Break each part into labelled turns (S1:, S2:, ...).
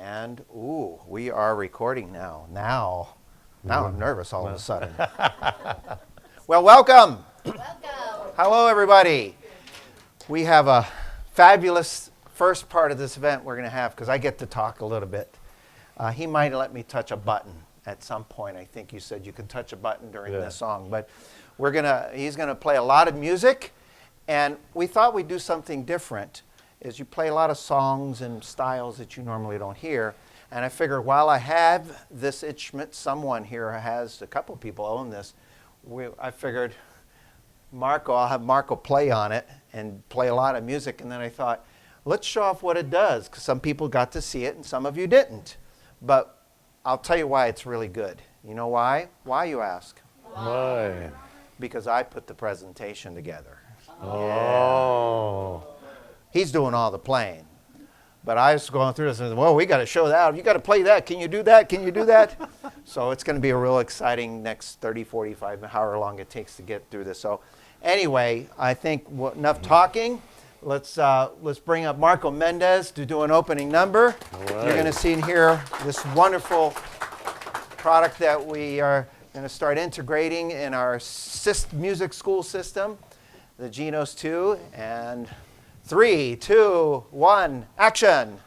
S1: And, ooh, we are recording now. Now I'm nervous all of a sudden. Well, welcome.
S2: Welcome.
S1: Hello, everybody. We have a fabulous first part of this event we're going to have because I get to talk a little bit. He might let me touch a button at some point. I think you said you can touch a button during this song. But he's going to play a lot of music. And we thought we'd do something different. Is you play a lot of songs and styles that you normally don't hear. And I figured while I have this instrument, someone here has, a couple people own this, I figured I'll have Marco play on it and play a lot of music. And then I thought, let's show off what it does, because some people got to see it and some of you didn't. But I'll tell you why it's really good. You know why? Why, you ask?
S3: Why?
S1: Because I put the presentation together.
S3: Oh.
S1: Yeah. He's doing all the playing. But I was going through this and said, well, we got to show that. You got to play that. Can you do that? Can you do that? So it's going to be a real exciting next 30, 45, however long it takes to get through this. So anyway, I think enough talking. Let's bring up Marco Mendez to do an opening number.
S3: Right.
S1: You're going to see and hear this wonderful product that we are going to start integrating in our music school system, the Genos 2. And 3, 2, 1, action.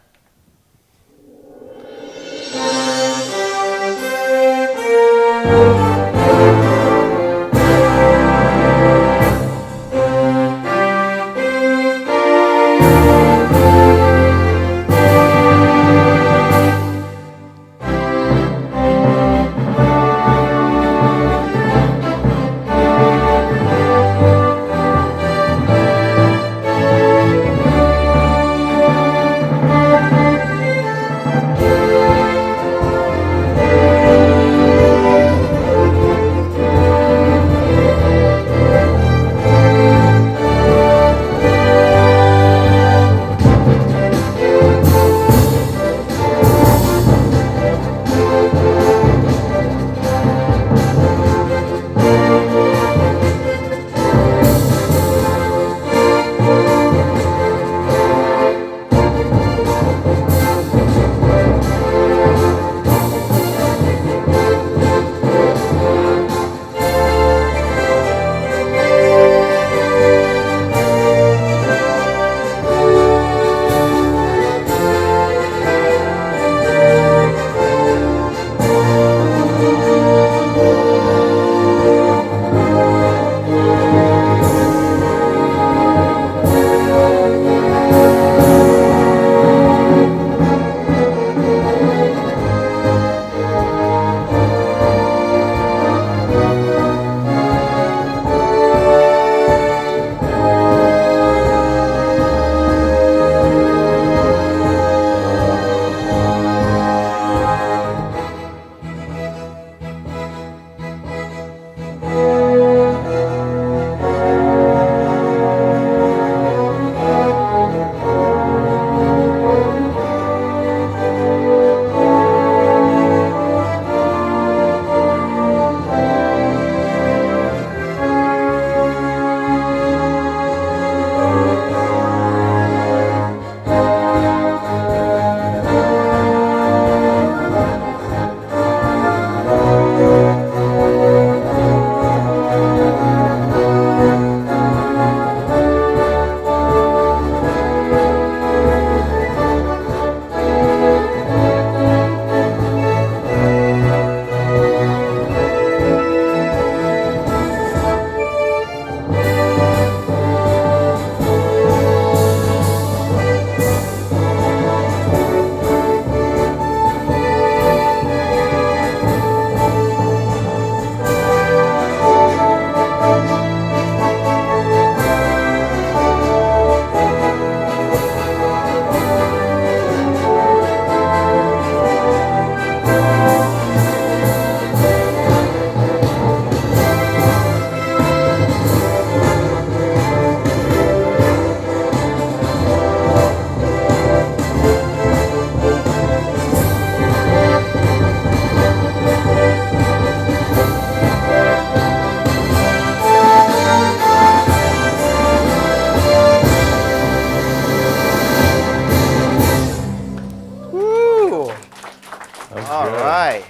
S1: All
S3: good.
S1: right.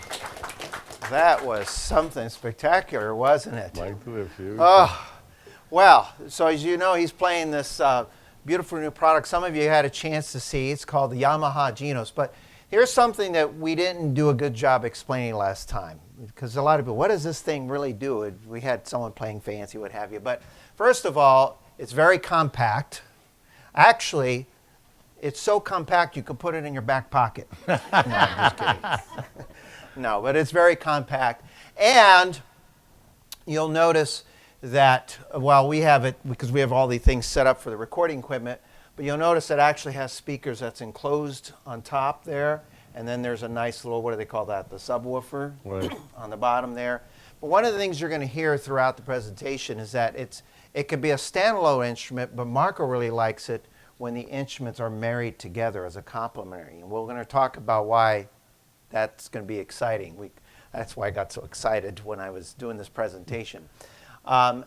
S1: That was something spectacular, wasn't it?
S3: Mike did a few.
S1: Oh, well, so as you know, he's playing this beautiful new product. Some of you had a chance to see. It's called the Yamaha Genos. But here's something that we didn't do a good job explaining last time. Because a lot of people, what does this thing really do? We had someone playing fancy, what have you. But first of all, it's very compact. Actually, it's so compact you can put it in your back pocket. No, I'm just kidding. No, but it's very compact. And you'll notice that, well, we have it because we have all these things set up for the recording equipment, but you'll notice it actually has speakers that's enclosed on top there, and then there's a nice little, what do they call that, the subwoofer on the bottom there. But one of the things you're going to hear throughout the presentation is that it could be a standalone instrument, but Marco really likes it when the instruments are married together as a complementary. And we're going to talk about why that's going to be exciting. That's why I got so excited when I was doing this presentation.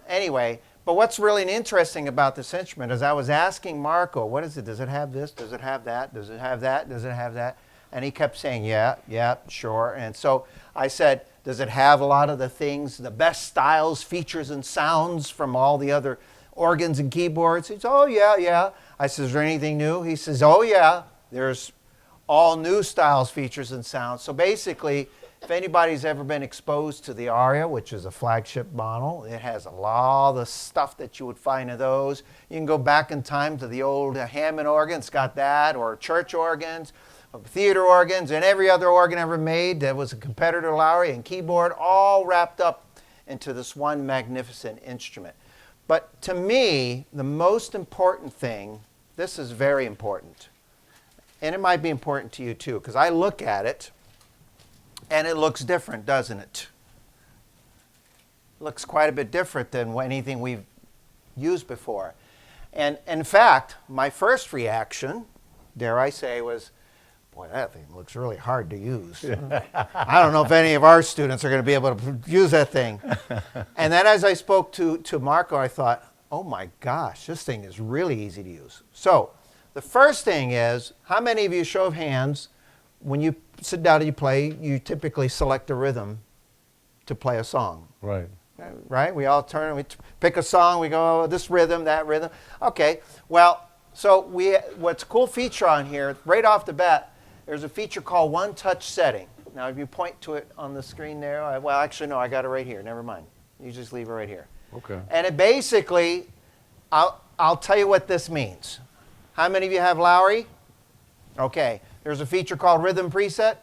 S1: Anyway, but what's really interesting about this instrument is I was asking Marco, what is it? Does it have this? Does it have that? Does it have that? Does it have that? And he kept saying, yeah, sure. And so I said, does it have a lot of the things, the best styles, features, and sounds from all the other organs and keyboards? He says, oh, yeah. I said, is there anything new? He says, oh, yeah. There's all new styles, features, and sounds. So basically, if anybody's ever been exposed to the Aria, which is a flagship model, it has a lot of the stuff that you would find in those. You can go back in time to the old Hammond organ, it's got that, or church organs, theater organs, and every other organ ever made that was a competitor to Lowry, and keyboard, all wrapped up into this one magnificent instrument. But to me, the most important thing, this is very important, and it might be important to you too, because I look at it, and it looks different, doesn't it? It looks quite a bit different than anything we've used before. And in fact, my first reaction, dare I say, was, boy, that thing looks really hard to use. I don't know if any of our students are going to be able to use that thing. And then as I spoke to Marco, I thought, oh my gosh, this thing is really easy to use. So the first thing is, how many of you, show of hands, when you sit down and you play, you typically select a rhythm to play a song?
S3: Right.
S1: Right? We all turn, we pick a song, we go, oh, this rhythm, that rhythm. Okay, well, so what's a cool feature on here, right off the bat, there's a feature called One Touch Setting. Now, if you point to it on the screen there, well, actually, no, I got it right here. Never mind. You just leave it right here.
S3: Okay.
S1: And it basically, I'll tell you what this means. How many of you have Lowry? Okay. There's a feature called Rhythm Preset.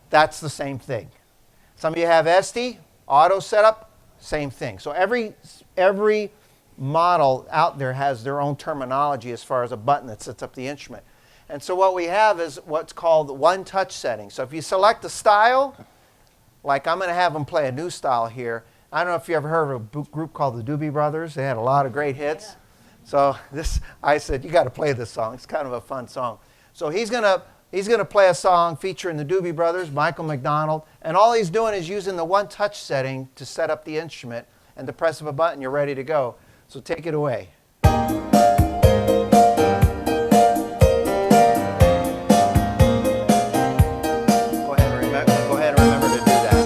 S1: That's the same thing. Some of you have SD, Auto Setup, same thing. So every model out there has their own terminology as far as a button that sets up the instrument. And so what we have is what's called One Touch Setting. So if you select a style, like I'm going to have them play a new style here. I don't know if you ever heard of a group called the Doobie Brothers. They had a lot of great hits. Yeah. So I said, you got to play this song. It's kind of a fun song. So he's going to play a song featuring the Doobie Brothers, Michael McDonald, and all he's doing is using the One Touch setting to set up the instrument, and the press of a button, you're ready to go. So take it away. Go ahead and remember to do that.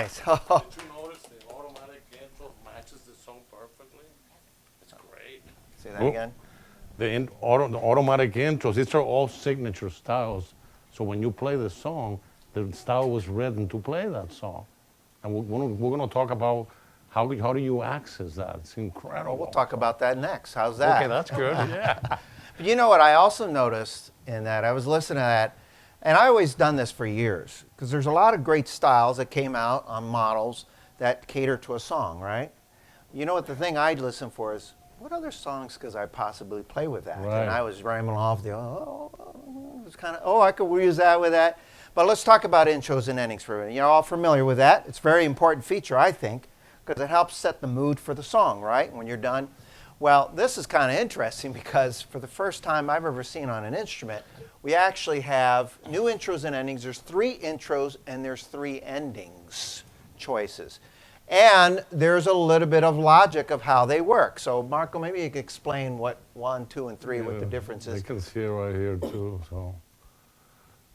S1: nice.
S3: Did you notice the automatic intro matches the song perfectly? It's great.
S1: Say that again.
S3: The automatic intros, these are all signature styles. So when you play the song, the style was written to play that song. And we're going to talk about how do you access that. It's incredible.
S1: We'll talk about that next. How's that?
S3: Okay, that's good. Yeah.
S1: But you know what I also noticed in that? I was listening to that, and I always done this for years, because there's a lot of great styles that came out on models that cater to a song, right? You know what the thing I'd listen for is, what other songs could I possibly play with that?
S3: Right.
S1: And I was rambling off it's kind of, I could use that with that. But let's talk about intros and endings for a minute. You're all familiar with that. It's a very important feature, I think, because it helps set the mood for the song, right, when you're done. Well, this is kind of interesting because for the first time I've ever seen on an instrument, we actually have new intros and endings. There's 3 intros and there's 3 endings choices. And there's a little bit of logic of how they work. So, Marco, maybe you could explain what 1, 2, and 3, what the difference is.
S3: You can see it right here, too. So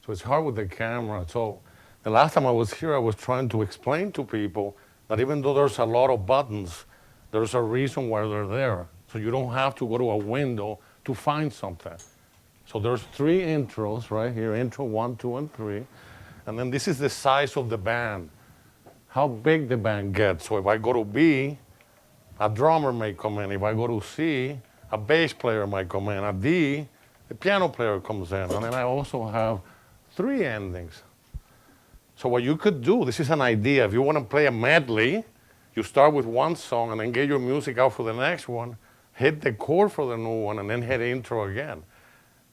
S3: it's hard with the camera. So the last time I was here, I was trying to explain to people that even though there's a lot of buttons, there's a reason why they're there. So you don't have to go to a window to find something. So there's 3 intros right here, intro 1, 2, and 3. And then this is the size of the band, how big the band gets. So if I go to B, a drummer may come in. If I go to C, a bass player might come in. At D, the piano player comes in. And then I also have 3 endings. So what you could do, this is an idea. If you want to play a medley, you start with one song and then get your music out for the next one, hit the chord for the new one, and then hit intro again.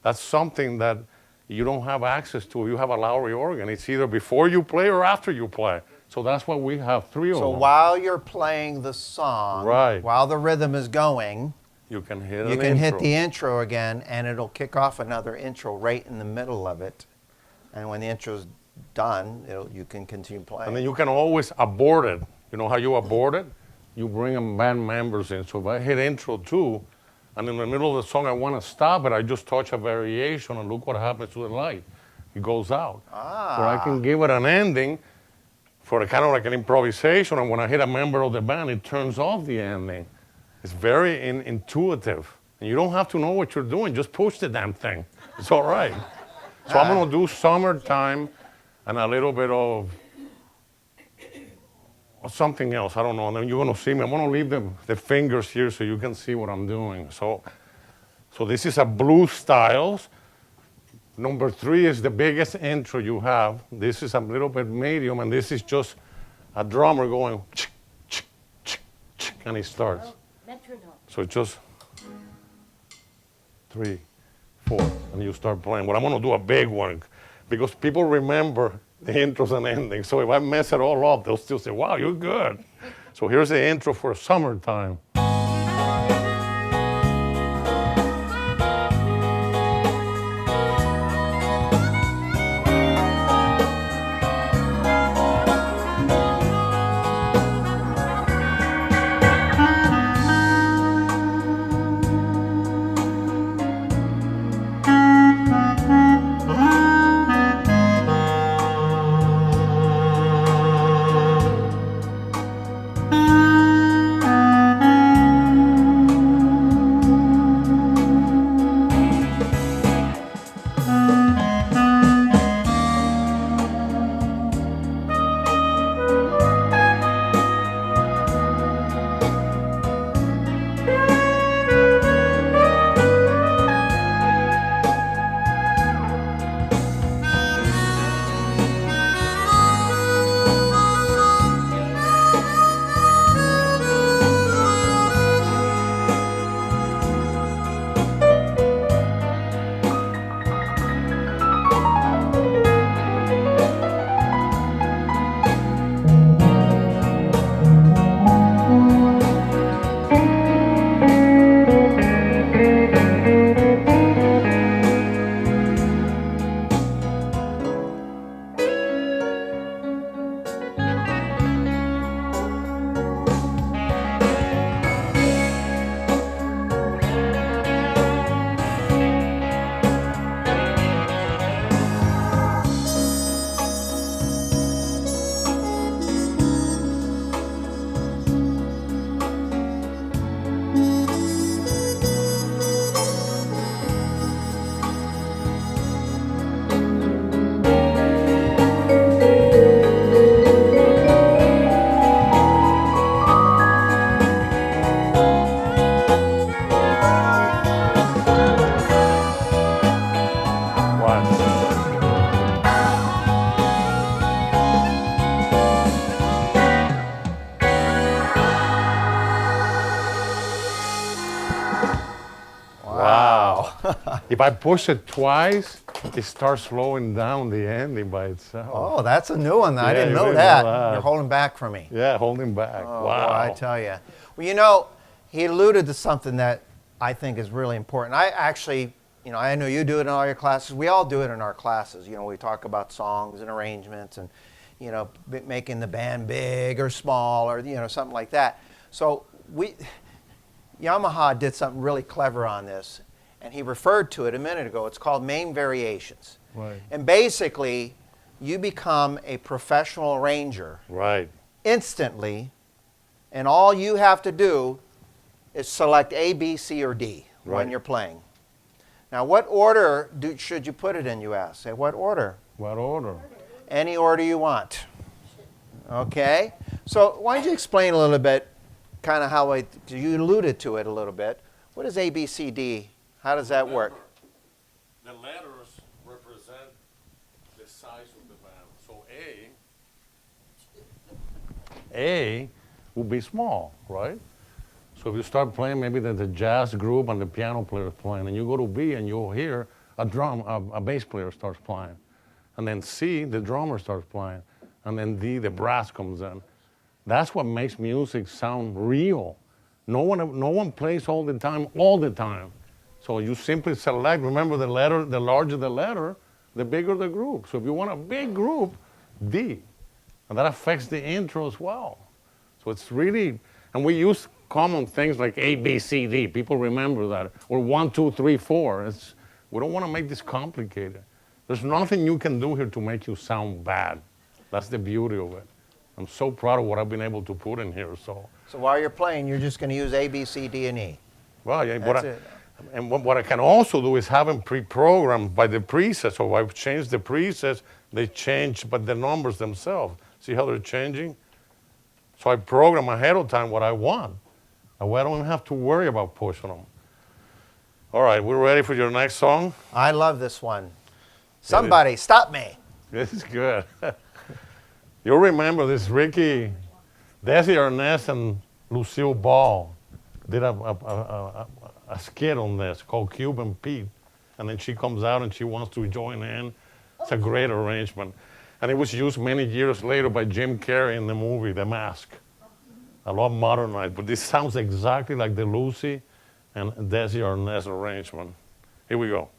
S3: That's something that you don't have access to. You have a Lowry organ. It's either before you play or after you play. So that's why we have 3 of them.
S1: So while you're playing the song,
S3: Right.
S1: while the rhythm is going,
S3: you can hit
S1: you can hit the intro again, and it'll kick off another intro right in the middle of it. And when the intro's done, you can continue playing.
S3: And then you can always abort it. You know how you abort it? You bring band members in. So if I hit intro 2, and in the middle of the song I want to stop it, I just touch a variation and look what happens to the light. It goes out. Or I can give it an ending for a kind of like an improvisation, and when I hit a member of the band, it turns off the ending. It's very intuitive. And you don't have to know what you're doing. Just push the damn thing. It's all right. So I'm going to do Summertime and a little bit of something else. I don't know. And then you're going to see me. I'm going to leave the fingers here so you can see what I'm doing. So this is a blues styles. Number 3 is the biggest intro you have. This is a little bit medium, and this is just a drummer going, chick, chick, chick, chick, and he starts. So it's just 3, 4, and you start playing. But I'm going to do a big one because people remember the intros and endings. So if I mess it all up, they'll still say, wow, you're good. So here's the intro for Summertime. If I push it twice, it starts slowing down the ending by itself.
S1: Oh, that's a new one. I
S3: Yeah,
S1: didn't
S3: you
S1: know
S3: didn't
S1: that.
S3: know that.
S1: You're holding back from me.
S3: Yeah, holding back.
S1: Oh,
S3: Wow.
S1: boy, I tell you. Well, you know, he alluded to something that I think is really important. I actually, you know, I know you do it in all your classes. We all do it in our classes. You know, we talk about songs and arrangements and, you know, making the band big or small or, you know, something like that. So Yamaha did something really clever on this, and he referred to it a minute ago. It's called main variations.
S3: Right.
S1: And basically, you become a professional arranger
S3: Right.
S1: instantly, and all you have to do is select A, B, C, or D when
S3: Right.
S1: you're playing. Now, what order should you put it in, you ask? Say, what order?
S3: What order?
S1: Any order you want. Okay? So why don't you explain a little bit kind of how you alluded to it a little bit. What is A, B, C, D? How does that work?
S3: The letters represent the size of the band. So A will be small, right? So if you start playing, maybe there's a jazz group and the piano player is playing, and you go to B and you'll hear a bass player starts playing. And then C, the drummer starts playing. And then D, the brass comes in. That's what makes music sound real. No one plays all the time. So you simply select, remember the letter, the larger the letter, the bigger the group. So if you want a big group, D. And that affects the intro as well. So it's really, and we use common things like A, B, C, D. People remember that. Or 1, 2, 3, 4. We don't want to make this complicated. There's nothing you can do here to make you sound bad. That's the beauty of it. I'm so proud of what I've been able to put in here. So
S1: while you're playing, you're just going to use A, B, C, D, and E.
S3: well, yeah,
S1: That's it.
S3: And what I can also do is have them pre-programmed by the presets. So I've changed the presets, they change, but the numbers themselves. See how they're changing? So I program ahead of time what I want. That way I don't have to worry about pushing them. All right, we're ready for your next song?
S1: I love this one. Somebody, stop me.
S3: This is good. You'll remember this Desi Arnaz and Lucille Ball did a skit on this called Cuban Pete. And then she comes out and she wants to join in. It's a great arrangement. And it was used many years later by Jim Carrey in the movie The Mask. A lot modernized, but this sounds exactly like the Lucy and Desi Arnaz arrangement. Here we go.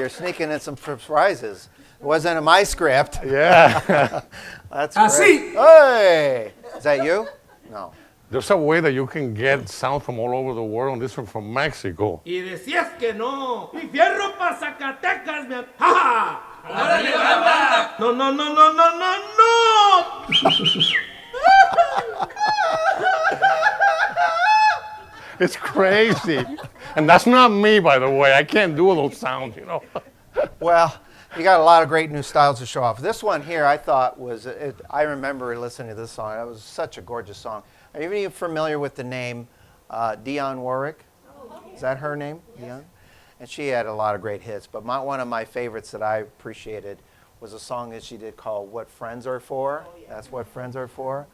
S1: you're sneaking in some surprises. It wasn't in my script.
S3: Yeah.
S1: That's
S2: Así.
S1: great. Hey! Is that you? No.
S3: There's a way that you can get sound from all over the world. This one from Mexico.
S2: Y decías que no. Y fierro pa' Zacatecas, mi... ¡Ja, ja! ¡Órale, banda! No, no, no, no, no, no, no!
S3: It's crazy. And that's not me, by the way. I can't do those sounds, you know.
S1: Well, you got a lot of great new styles to show off. This one here I thought was, I remember listening to this song. It was such a gorgeous song. Are you even familiar with the name Dionne Warwick? Is that her name? Yes. Dionne? And she had a lot of great hits. But one of my favorites that I appreciated was a song that she did called What Friends Are For. Oh, yeah. That's What Friends Are For.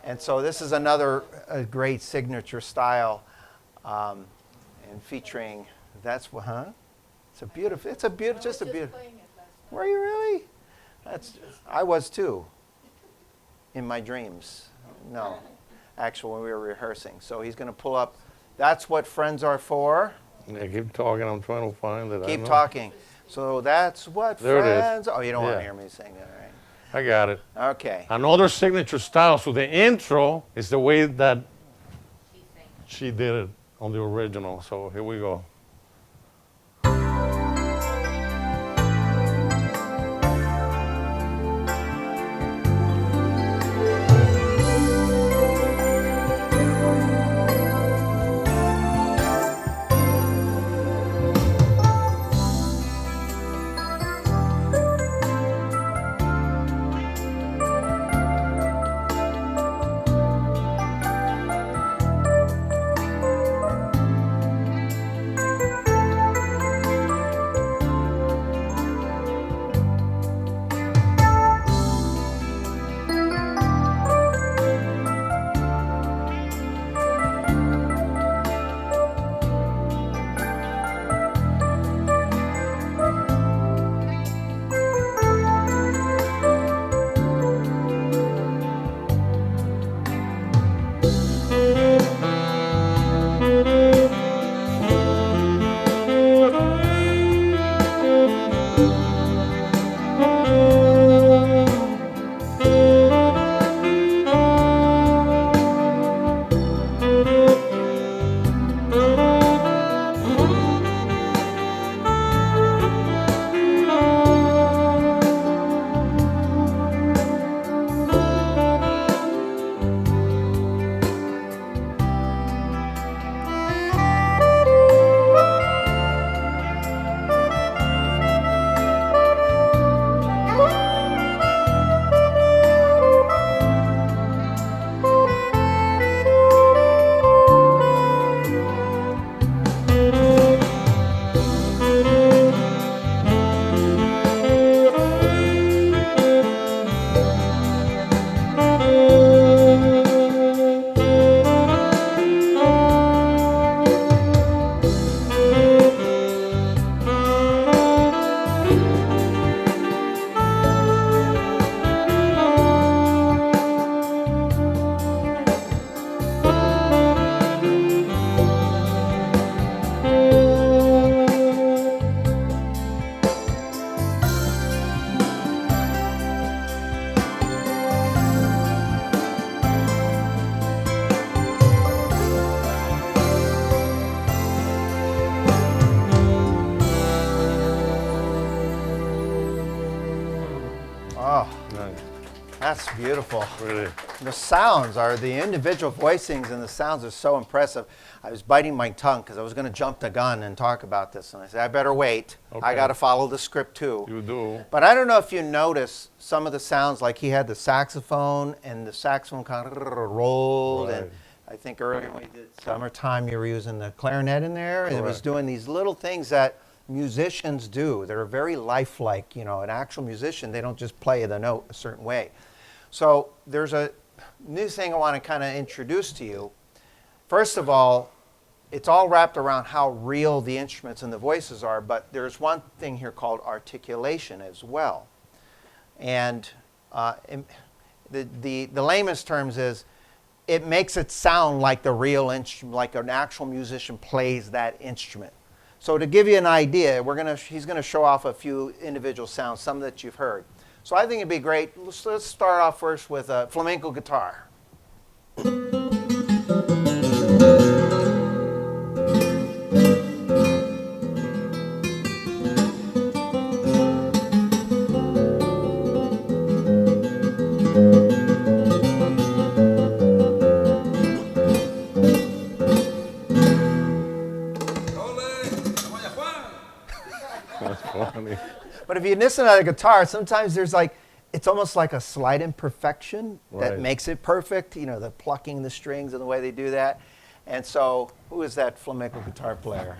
S1: And so this is another great signature style. And featuring, that's what, huh? It's a beautiful, just a beautiful. Were you really? I was too. In my dreams. No, actually when we were rehearsing. So he's going to pull up, That's What Friends Are For.
S3: Yeah, keep talking, I'm trying to find it.
S1: Keep talking. So that's what
S3: there
S1: friends,
S3: it is.
S1: Oh, you don't want to hear me sing that, right?
S3: I got it.
S1: Okay.
S3: Another signature style. So the intro is the way that she did it on the original. So here we go.
S1: That's beautiful.
S3: Really.
S1: The sounds are, the individual voicings and the sounds are so impressive. I was biting my tongue because I was going to jump the gun and talk about this. And I said, I better wait.
S3: Okay.
S1: I got to follow the script too.
S3: You do.
S1: But I don't know if you notice some of the sounds, like he had the saxophone and the saxophone kind of rolled.
S3: Right.
S1: And I think earlier when we did Summertime, you were using the clarinet in there. And it was
S3: Correct.
S1: doing these little things that musicians do that are very lifelike. You know, an actual musician, they don't just play the note a certain way. So there's a new thing I want to kind of introduce to you. First of all, it's all wrapped around how real the instruments and the voices are, but there's one thing here called articulation as well. And the layman's terms is it makes it sound like the real instrument, like an actual musician plays that instrument. So to give you an idea, he's going to show off a few individual sounds, some that you've heard. So I think it'd be great. Let's start off first with a flamenco guitar.
S3: That's funny.
S1: But if you listen to the guitar, sometimes there's like, it's almost like a slight imperfection that
S3: Right.
S1: makes it perfect, you know, the plucking the strings and the way they do that. And so, who is that flamenco guitar player?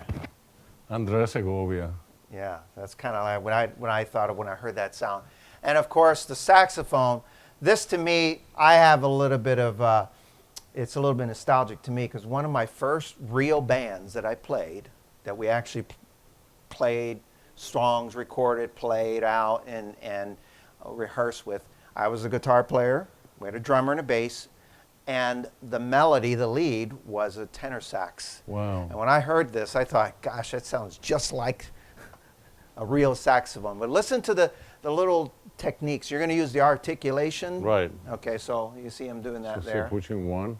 S3: Andres Segovia.
S1: Yeah, that's kind of like when I thought of when I heard that sound. And of course, the saxophone. This to me, I have a little bit of, it's a little bit nostalgic to me because one of my first real bands that I played, that we actually played songs, recorded, played out, and rehearsed with, I was a guitar player. We had a drummer and a bass. And the melody, the lead, was a tenor sax.
S3: Wow.
S1: And when I heard this, I thought, gosh, that sounds just like a real saxophone. But listen to the little techniques. You're going to use the articulation.
S3: Right.
S1: Okay, so you see him doing that
S3: So
S1: there.
S3: pushing one.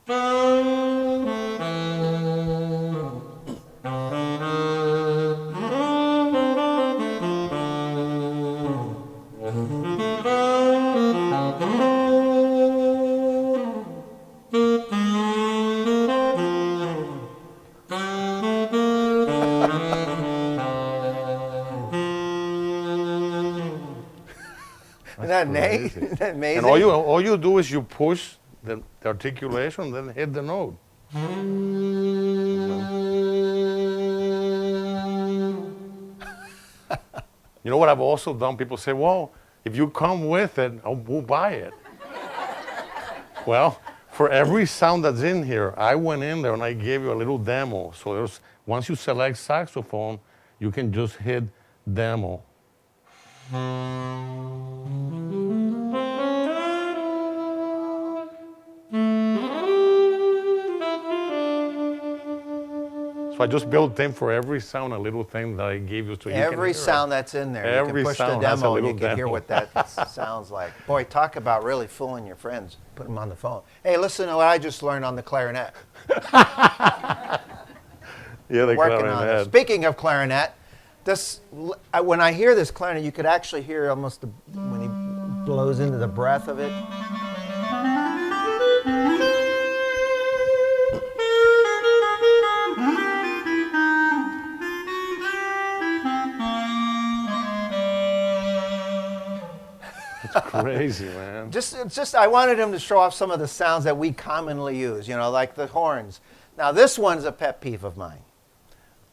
S1: Isn't that
S3: Crazy.
S1: isn't that amazing?
S3: And all you do is you push the articulation, then hit the note. You know what I've also done? People say, well, if you come with it, we'll buy it. Well, for every sound that's in here, I went in there and I gave you a little demo. So once you select saxophone, you can just hit demo. So I just built in for every sound a little thing that I gave you. So you can
S1: Every
S3: hear
S1: sound
S3: it.
S1: that's in there, you
S3: Every
S1: can push the
S3: sound has a
S1: demo and you
S3: little
S1: can hear
S3: demo.
S1: what that sounds like. Boy, talk about really fooling your friends. Put them on the phone. Hey, listen to what I just learned on the clarinet.
S3: Yeah, the
S1: Working on it.
S3: clarinet.
S1: Speaking of clarinet, when I hear this clarinet, you could actually hear almost when he blows into the breath of it.
S3: Crazy, man.
S1: It's just I wanted him to show off some of the sounds that we commonly use, you know, like the horns. Now this one's a pet peeve of mine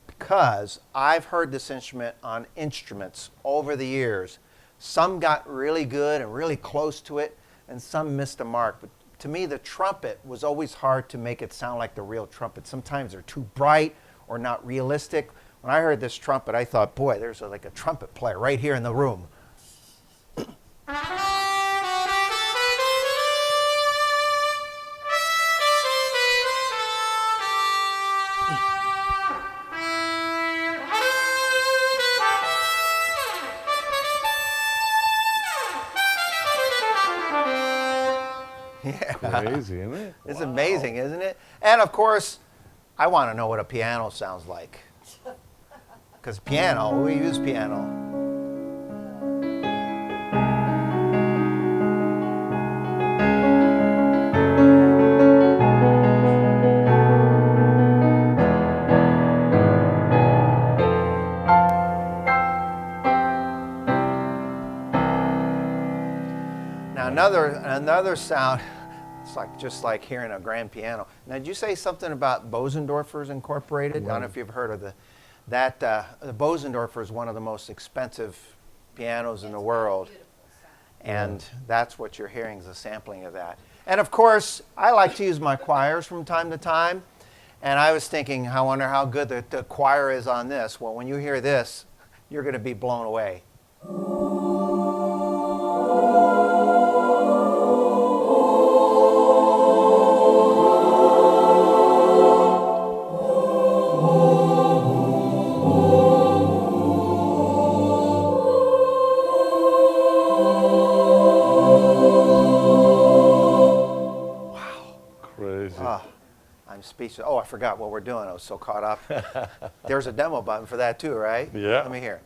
S1: because I've heard this instrument on instruments over the years. Some got really good and really close to it, and some missed a mark. But to me, the trumpet was always hard to make it sound like the real trumpet. Sometimes they're too bright or not realistic. When I heard this trumpet, I thought, boy, there's like a trumpet player right here in the room.
S3: Crazy, isn't it?
S1: It's amazing, isn't it? And of course, I want to know what a piano sounds like. Because piano, we use piano. Now another sound. It's like just like hearing a grand piano. Now, did you say something about Bosendorfer's Incorporated? I don't know if you've heard of the Bosendorfer is one of the most expensive pianos in the world, and that's what you're hearing is a sampling of that. And of course, I like to use my choirs from time to time, and I was thinking, I wonder how good the choir is on this. Well, when you hear this, you're going to be blown away. pieces. Oh, I forgot what we're doing. I was so caught up. There's a demo button for that too, right?
S3: Yeah.
S1: Let me hear.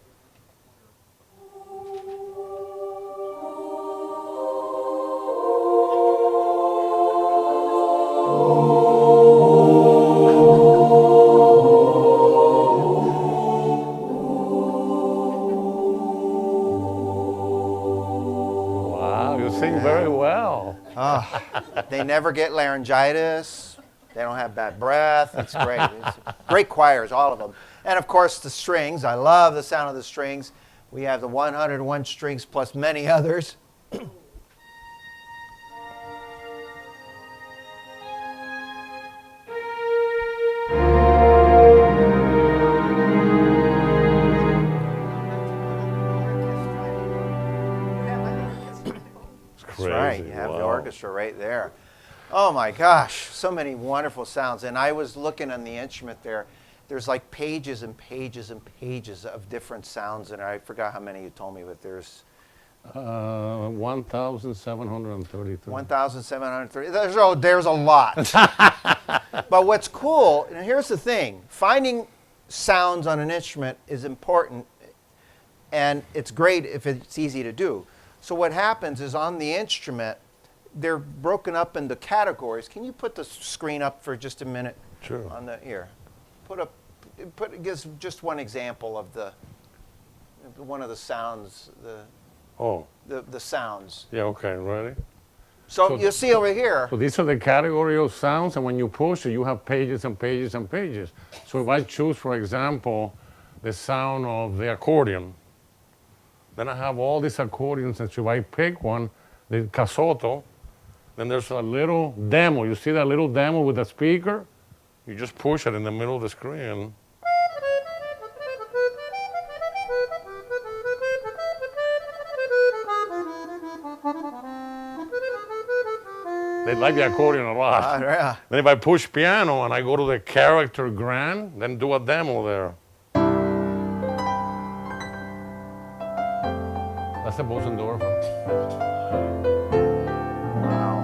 S3: Wow, you sing very well.
S1: Oh, they never get laryngitis. They don't have bad breath. It's great. It's great choirs, all of them. And of course, the strings. I love the sound of the strings. We have the 101 strings plus many others.
S3: It's
S1: That's
S3: crazy.
S1: right. You have the
S3: Wow.
S1: orchestra right there. Oh my gosh, so many wonderful sounds. And I was looking on the instrument there. There's like pages and pages and pages of different sounds. And I forgot how many you told me, but there's
S3: 1,733.
S1: 1,730. There's a lot. But what's cool, and here's the thing, finding sounds on an instrument is important, and it's great if it's easy to do. So what happens is on the instrument, they're broken up into categories. Can you put the screen up for just a minute?
S3: Sure.
S1: On the here, give us just one example of one of the sounds,
S3: Oh,
S1: the sounds.
S3: yeah, okay, ready?
S1: So you see over here.
S3: So these are the category of sounds, and when you push it, you have pages and pages and pages. So if I choose, for example, the sound of the accordion, then I have all these accordions, and so if I pick one, the casotto, then there's a little demo. You see that little demo with the speaker? You just push it in the middle of the screen. They like the accordion a lot.
S1: Yeah.
S3: Then if I push piano and I go to the character grand, then do a demo there. That's the Bosendorfer.
S1: Wow.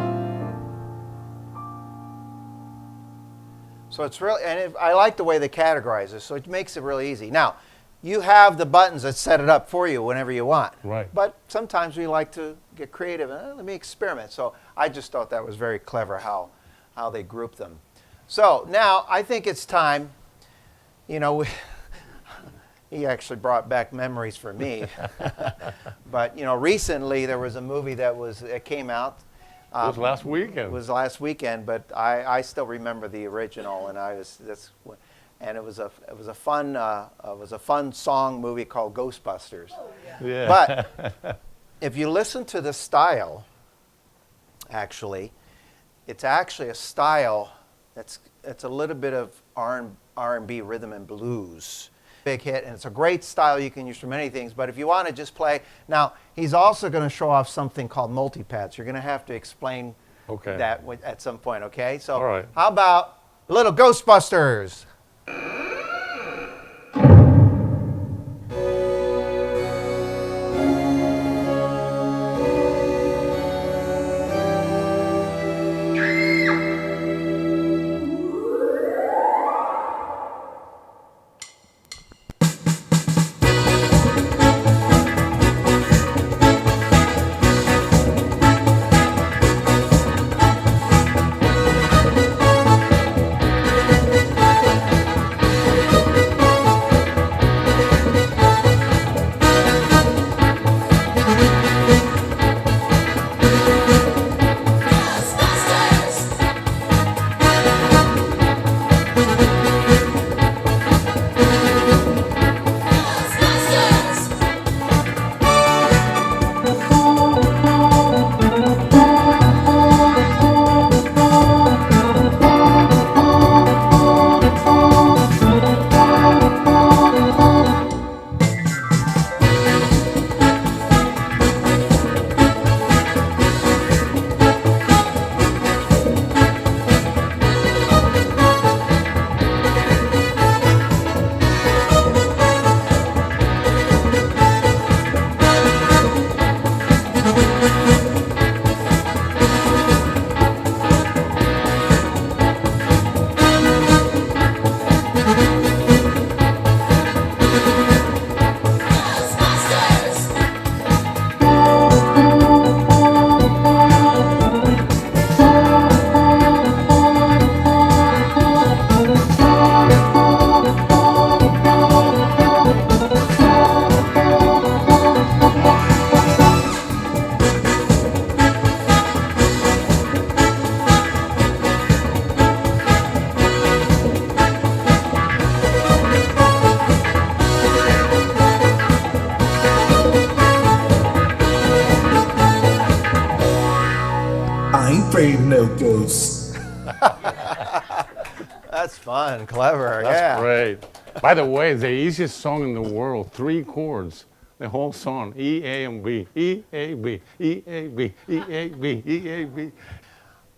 S1: So it's really, and I like the way they categorize it, so it makes it really easy. Now, you have the buttons that set it up for you whenever you want.
S3: Right.
S1: But sometimes we like to get creative and let me experiment. So I just thought that was very clever how they group them. So now I think it's time, he actually brought back memories for me. But, recently there was a movie that came out.
S3: It was last weekend.
S1: It was last weekend, but I still remember the original, and it was a fun song movie called Ghostbusters.
S3: Oh, yeah.
S1: But if you listen to the style, actually, it's actually a style it's a little bit of R&B rhythm and blues. Big hit, and it's a great style you can use for many things, but if you want to just play, now he's also going to show off something called multipads. You're going to have to explain that at some point, okay? So
S3: all right.
S1: How about a little Ghostbusters?
S4: case.
S1: That's fun, clever,
S3: That's
S1: yeah.
S3: great. By the way, it's the easiest song in the world. 3 chords. The whole song. E, A, and B. E, A, B. E, A, B. E, A, B. E, A, B.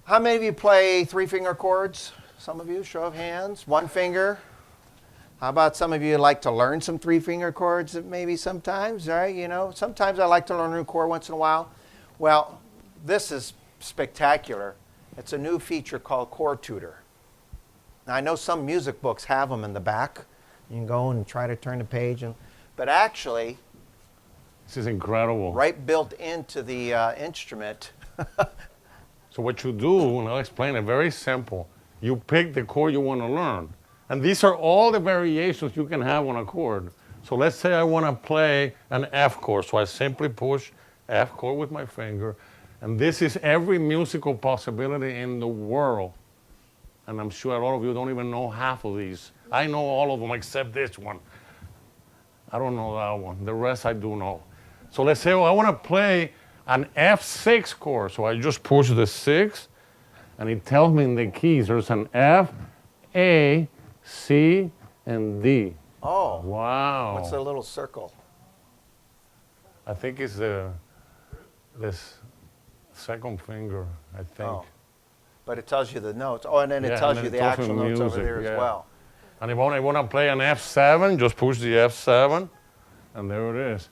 S1: How many of you play 3-finger chords? Some of you, show of hands. 1 finger. How about some of you like to learn some 3-finger chords maybe sometimes, right? You know, sometimes I like to learn a new chord once in a while. Well, this is spectacular. It's a new feature called Chord Tutor. Now, I know some music books have them in the back. You can go and try to turn the page, but actually,
S3: This is incredible.
S1: right built into the instrument.
S3: So what you do, and I'll explain it, very simple. You pick the chord you want to learn. And these are all the variations you can have on a chord. So let's say I want to play an F chord. So I simply push F chord with my finger. And this is every musical possibility in the world. And I'm sure a lot of you don't even know half of these. I know all of them except this one. I don't know that one. The rest I do know. So let's say, I want to play an F6 chord. So I just push the 6, and it tells me in the keys there's an F, A, C, and D.
S1: Oh,
S3: Wow.
S1: what's a little circle?
S3: I think it's this second finger, I think.
S1: Oh. But it tells you the notes. Oh, and then it
S3: Yeah,
S1: tells
S3: and
S1: you
S3: then
S1: the
S3: it tells
S1: actual
S3: me
S1: notes over
S3: music,
S1: there
S3: yeah.
S1: as well.
S3: And if I want to play an F7, just push the F7, and there it is.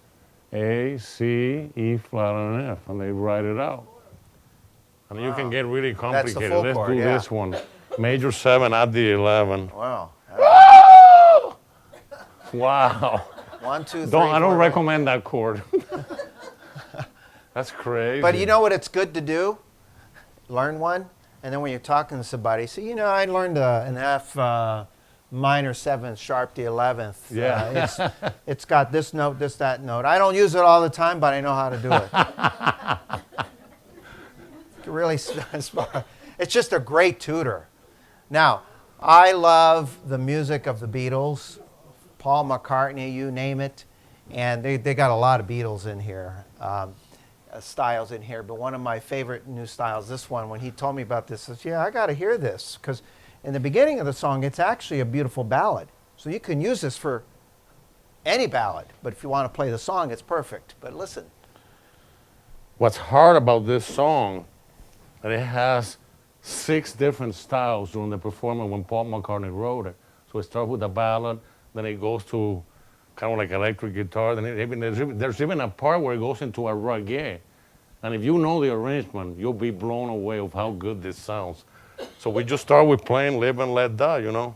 S3: A, C, E flat, and F, and they write it out. And you can get really
S1: That's the
S3: complicated.
S1: full
S3: Let's
S1: chord,
S3: do
S1: yeah.
S3: this one. Major 7 at the 11.
S1: Wow.
S3: Wow.
S1: 1, 2, 3.
S3: I don't
S1: 4,
S3: recommend that chord. That's crazy.
S1: But you know what it's good to do? Learn one, and then when you're talking to somebody, say, you know, I learned an F minor 7 sharp the 11th.
S3: Yeah.
S1: It's got this note, that note. I don't use it all the time, but I know how to do it. Really, it's just a great tutor. Now, I love the music of the Beatles, Paul McCartney, you name it, and they got a lot of Beatles in here. Styles in here, but one of my favorite new styles, this one, when he told me about this, is, yeah, I got to hear this, because in the beginning of the song, it's actually a beautiful ballad. So you can use this for any ballad, but if you want to play the song, it's perfect. But listen.
S3: What's hard about this song, that it has 6 different styles during the performance when Paul McCartney wrote it. So it starts with a ballad, then it goes to kind of like electric guitar, then there's even a part where it goes into a reggae. And if you know the arrangement, you'll be blown away of how good this sounds. So we just start with playing Live and Let Die, you know?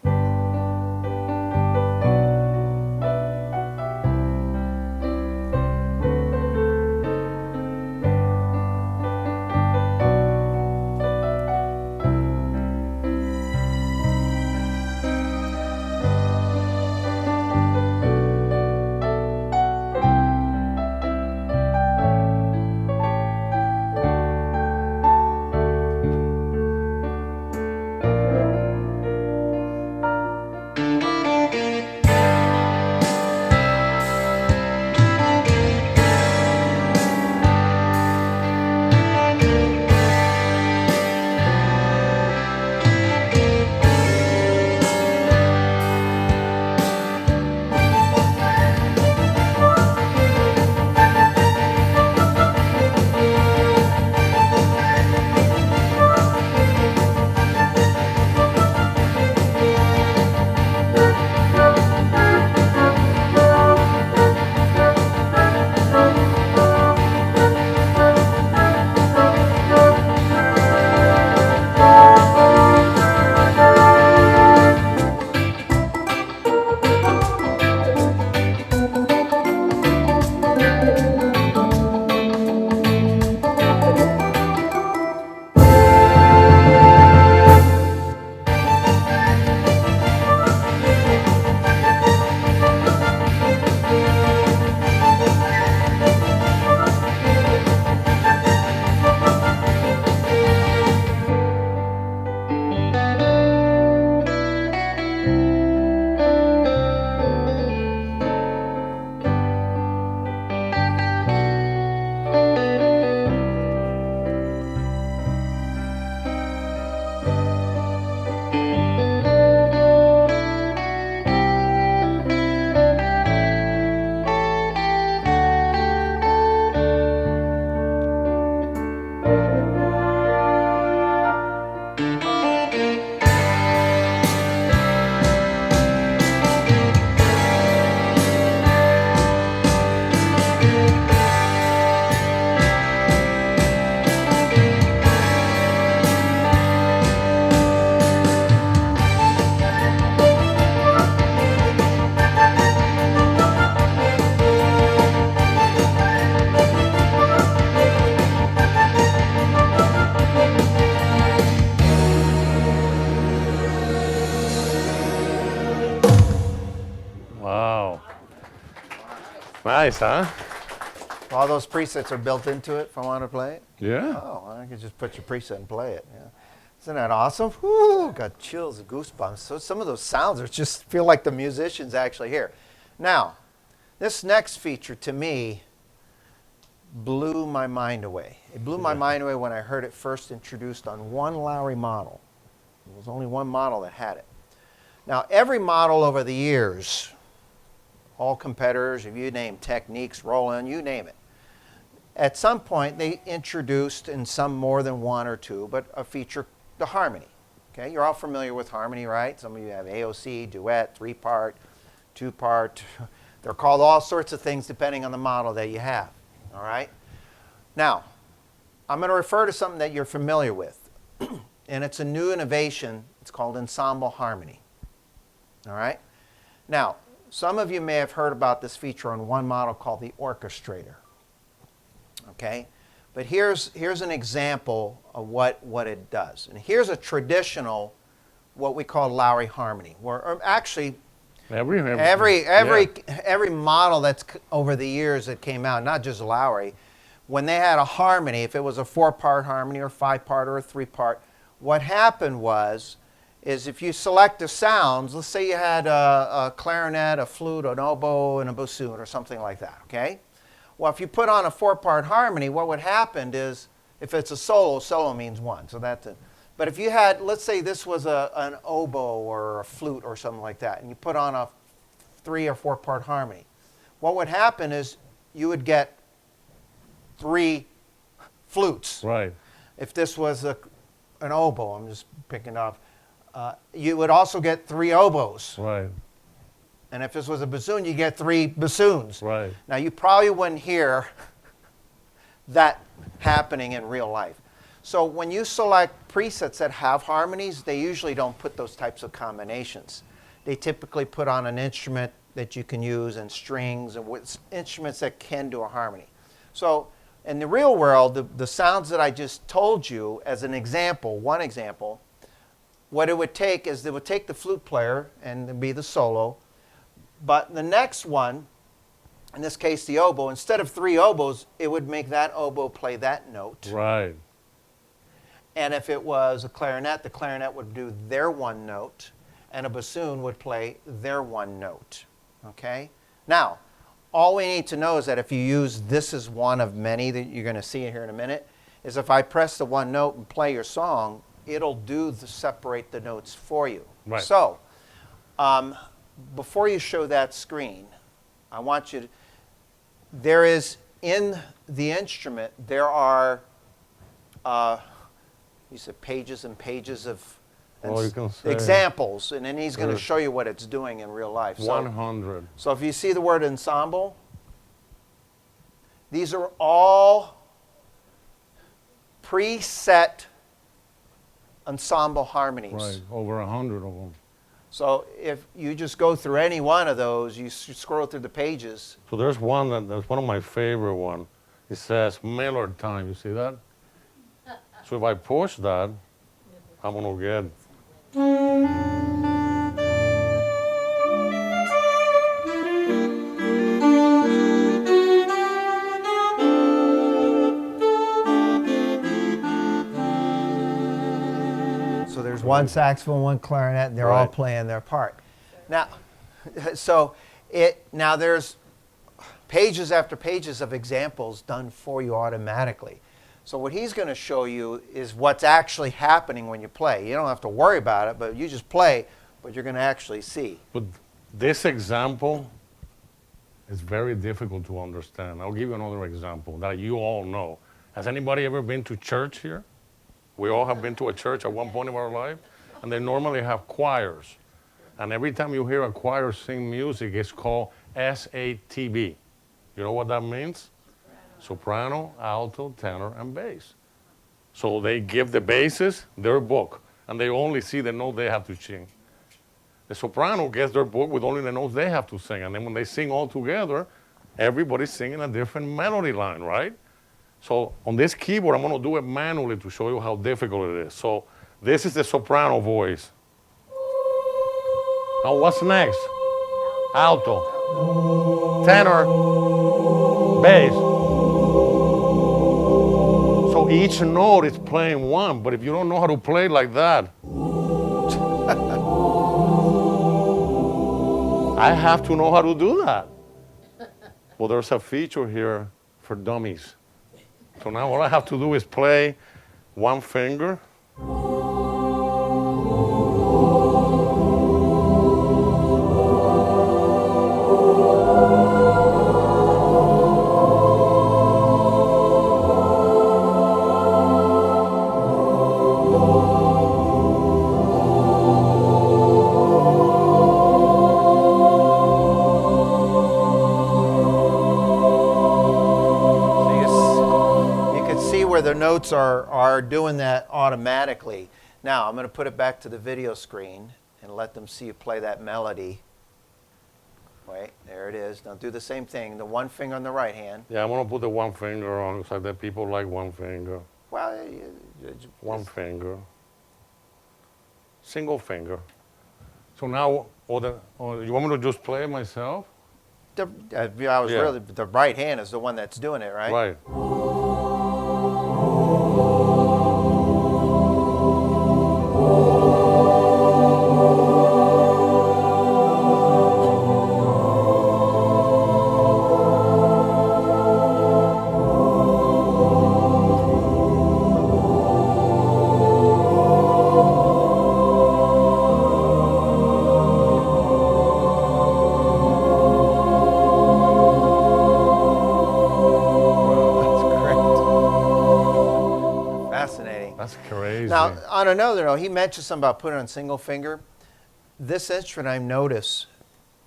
S3: Nice, huh?
S1: All those presets are built into it if I want to play it?
S3: Yeah.
S1: Oh, I can just put your preset and play it. Yeah. Isn't that awesome? Whoo, got chills and goosebumps. So some of those sounds are just feel like the musician's actually here. Now, this next feature to me blew my mind away. It blew my mind away when I heard it first introduced on one Lowry model. There was only one model that had it. Now, every model over the years, all competitors, if you name Techniques, Roland, you name it, at some point they introduced, in some more than one or two, but a feature, the harmony. Okay, you're all familiar with harmony, right? Some of you have AOC, duet, 3-part, 2-part. They're called all sorts of things depending on the model that you have. All right? Now, I'm going to refer to something that you're familiar with. And it's a new innovation. It's called Ensemble Harmony. All right? Now, some of you may have heard about this feature on one model called the Orchestrator. Okay? But here's an example of what it does. And here's a traditional, what we call Lowry harmony, or actually every model that's over the years that came out, not just Lowry, when they had a harmony, if it was a 4-part harmony or 5-part or a 3-part, what happened is if you select the sounds, let's say you had a clarinet, a flute, an oboe, and a bassoon or something like that, okay? Well, if you put on a 4-part harmony, what would happen is, if it's a solo means 1, so that's it. But if you had, let's say this was an oboe or a flute or something like that, and you put on a 3 or 4-part harmony, what would happen is you would get 3 flutes.
S3: Right.
S1: If this was an oboe, I'm just picking off, you would also get 3 oboes.
S3: Right.
S1: And if this was a bassoon, you get 3 bassoons.
S3: Right.
S1: Now, you probably wouldn't hear that happening in real life. So when you select presets that have harmonies, they usually don't put those types of combinations. They typically put on an instrument that you can use and strings and instruments that can do a harmony. So in the real world, the sounds that I just told you as an example, one example, what it would take is they would take the flute player and it'd be the solo, but the next one, in this case the oboe, instead of 3 oboes, it would make that oboe play that note.
S3: Right.
S1: And if it was a clarinet, the clarinet would do their 1 note, and a bassoon would play their 1 note. Okay? Now, all we need to know is that if you use this as one of many that you're going to see here in a minute, is if I press the 1 note and play your song, it'll separate the notes for you.
S3: Right.
S1: So, before you show that screen, I want you to, there is in the instrument, there are, you said pages and pages of examples, and then he's going to show you what it's doing in real life.
S3: 100.
S1: So if you see the word ensemble, these are all preset ensemble harmonies.
S3: Right, over 100 of them.
S1: So if you just go through any one of those, you scroll through the pages.
S3: So there's one that's one of my favorite one. It says Miller time. You see that? So if I push that, I'm gonna get.
S1: So there's one saxophone, one clarinet, and they're all playing their part. Now, now there's pages after pages of examples done for you automatically. So what he's going to show you is what's actually happening when you play. You don't have to worry about it, but you just play, but you're going to actually see.
S3: But this example is very difficult to understand. I'll give you another example that you all know. Has anybody ever been to church here? We all have been to a church at one point in our life, and they normally have choirs. And every time you hear a choir sing music, it's called SATB. You know what that means? Soprano, alto, tenor, and bass. So they give the basses their book, and they only see the note they have to sing. The soprano gets their book with only the notes they have to sing, and then when they sing all together, everybody's singing a different melody line, right? So on this keyboard, I'm going to do it manually to show you how difficult it is. So this is the soprano voice. Now what's next? alto, tenor, bass. So each note is playing one, but if you don't know how to play like that, I have to know how to do that. Well, there's a feature here for dummies. So now all I have to do is play one finger.
S1: The notes are doing that automatically. Now I'm going to put it back to the video screen and let them see you play that melody. Wait, there it is. Now do the same thing. The one finger on the right hand.
S3: Yeah, I'm going to put the one finger on because that people like one finger.
S1: Well,
S3: one finger. Single finger. So now, you want me to just play it myself?
S1: Really, the right hand is the one that's doing it, right?
S3: Right. That's crazy.
S1: Now, on another note, he mentioned something about putting on single finger. This instrument, I notice,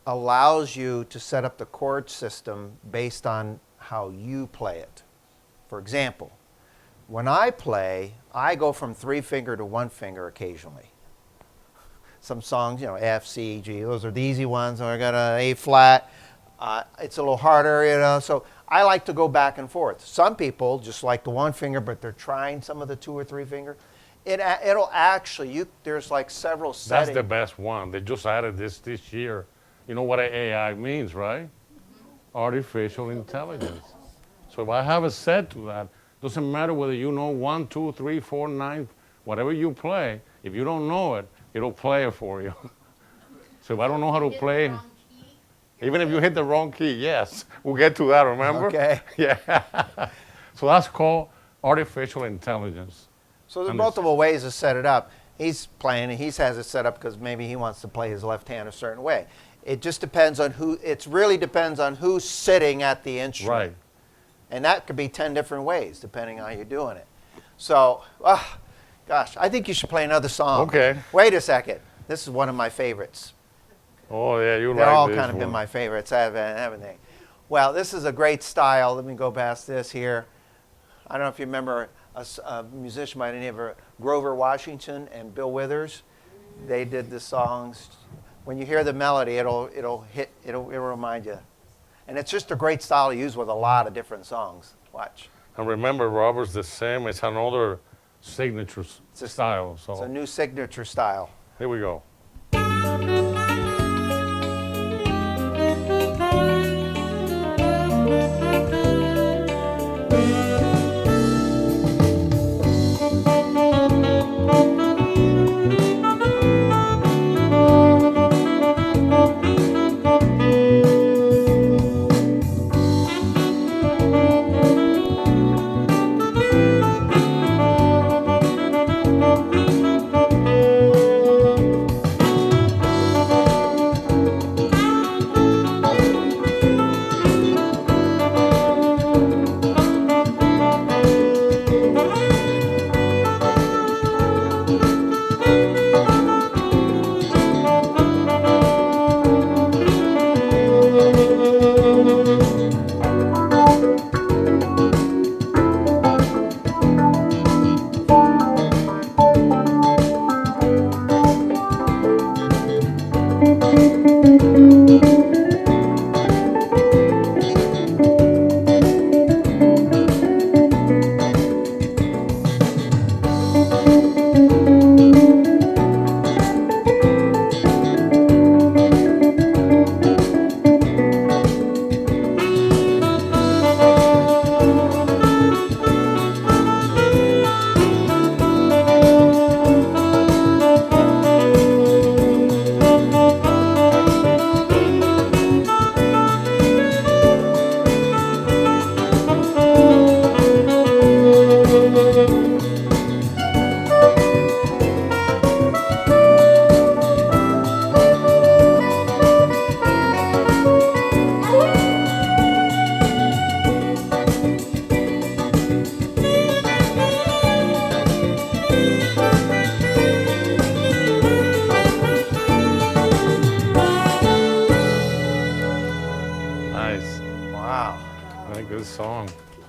S1: allows you to set up the chord system based on how you play it. For example, when I play, I go from 3-finger to 1-finger occasionally. Some songs, you know, F, C, G, those are the easy ones. I got an A flat. It's a little harder, you know, so I like to go back and forth. Some people just like the 1-finger, but they're trying some of the 2 or 3-finger. It'll actually, there's like several settings.
S3: That's the best one. They just added this year. You know what AI means, right? Artificial intelligence. So if I have a set to that, doesn't matter whether you know 1, 2, 3, 4, 9, whatever you play, if you don't know it, it'll play it for you. So if I don't know how to play, even if you hit the wrong key, yes, we'll get to that, remember?
S1: Okay.
S3: Yeah. So that's called artificial intelligence.
S1: So there's multiple ways to set it up. He's playing, and he has it set up because maybe he wants to play his left hand a certain way. It just depends on it really depends on who's sitting at the instrument.
S3: Right.
S1: And that could be 10 different ways, depending on how you're doing it. So, gosh, I think you should play another song.
S3: Okay.
S1: Wait a second. This is one of my favorites.
S3: Oh, yeah, you like this one.
S1: They're all kind of been my favorites. I have everything. Well, this is a great style. Let me go past this here. I don't know if you remember a musician by the name of Grover Washington and Bill Withers. They did the songs. When you hear the melody, it'll remind you. And it's just a great style to use with a lot of different songs. Watch.
S3: And remember, Robert's the same. It's another signature style. So
S1: it's a new signature style.
S3: Here we go.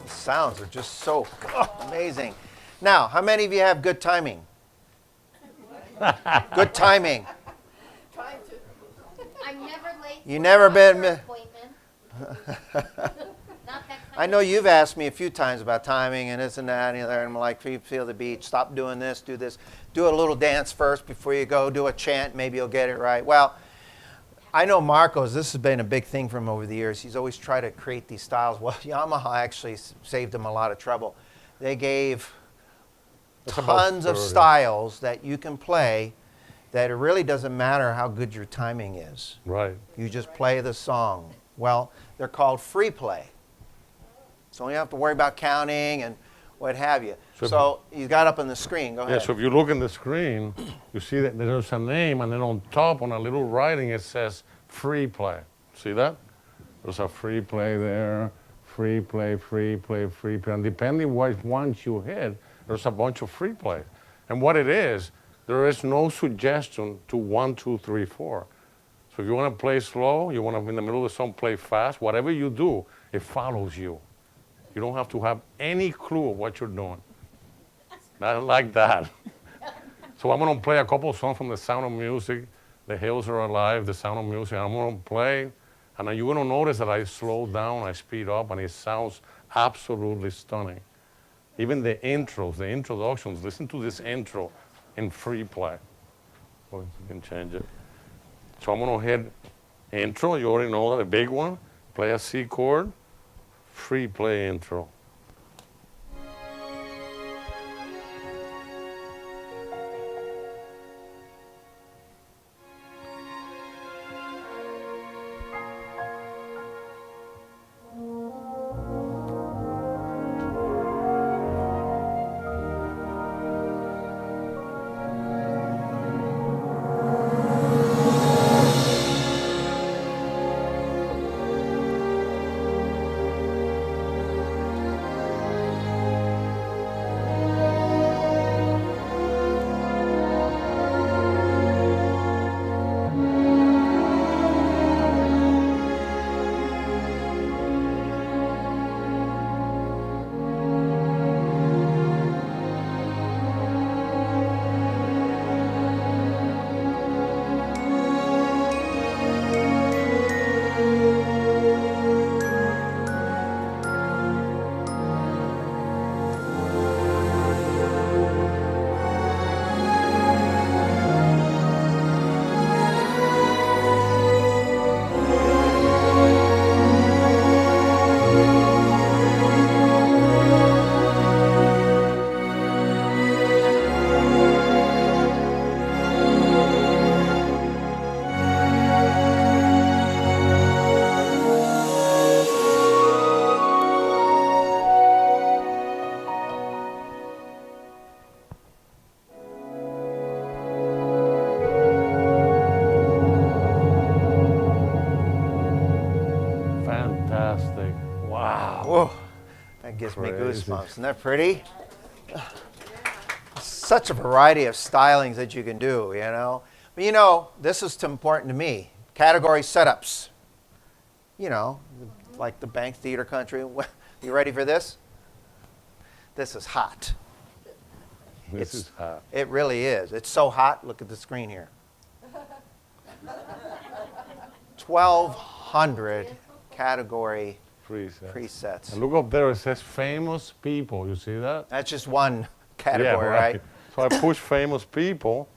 S1: The sounds are just so amazing. Now, how many of you have good timing? Good timing.
S4: Trying to. I'm never late.
S1: You never been.
S4: Appointment. Not that
S1: I know you've asked me a few times about timing and this and that and the other, and I'm like, feel the beat, stop doing this, do this. Do a little dance first before you go, do a chant, maybe you'll get it right. Well, I know Marcos, this has been a big thing for him over the years. He's always tried to create these styles. Well, Yamaha actually saved him a lot of trouble. They gave tons of styles that you can play that it really doesn't matter how good your timing is.
S3: Right.
S1: You just play the song. Well, they're called free play. So you don't have to worry about counting and what have you. So you got up on the screen. Go ahead.
S3: Yeah, so if you look in the screen, you see that there's a name, and then on top, on a little writing, it says free play. See that? There's a free play there, free play, free play, free play. And depending what ones you hit, there's a bunch of free play. And what it is, there is no suggestion to 1, 2, 3, 4. So if you want to play slow, you want to, in the middle of the song, play fast, whatever you do, it follows you. You don't have to have any clue of what you're doing. Not like that. So I'm going to play a couple of songs from The Sound of Music, The Hills Are Alive, The Sound of Music. I'm going to play, and you're going to notice that I slow down, I speed up, and it sounds absolutely stunning. Even the intros, the introductions, listen to this intro in free play. Oh, you can change it. So I'm going to hit intro, you already know that, a big one. Play a C chord, free play intro. Fantastic. Wow.
S1: Whoa, that gives me goosebumps. Isn't that pretty? Such a variety of stylings that you can do, you know. But you know, this is important to me. Category setups. You know, like the Bank Theater Country. You ready for this? This is hot.
S3: This is hot.
S1: It really is. It's so hot. Look at the screen here. 1,200 category presets.
S3: And look up there, it says famous people. You see that?
S1: That's just one category, right?
S3: So I push famous people,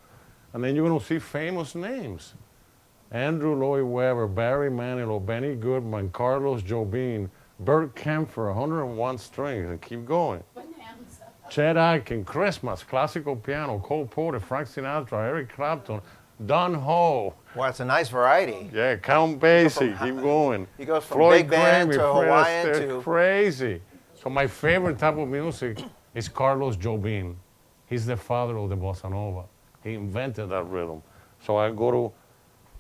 S3: and then you're going to see famous names. Andrew Lloyd Webber, Barry Manilow, Benny Goodman, Carlos Jobim, Bert Kempfer, 101 strings, and keep going. Chet Atkins, Christmas, classical piano, Cole Porter, Frank Sinatra, Eric Clapton, Don Ho.
S1: Well, it's a nice variety.
S3: Yeah, Count Basie, keep going.
S1: You go from
S3: Floyd
S1: big band
S3: Cramer,
S1: to Hawaiian
S3: Fred
S1: to...
S3: Crazy. So my favorite type of music is Carlos Jobim. He's the father of the bossa nova. He invented that rhythm. So I go to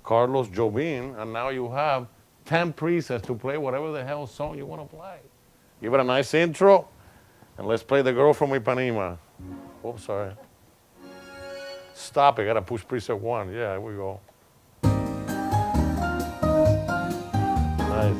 S3: Carlos Jobim, and now you have 10 presets to play whatever the hell song you want to play. Give it a nice intro, and let's play The Girl from Ipanema. Oops, sorry. Stop it, gotta push preset 1. Yeah, here we go. Nice.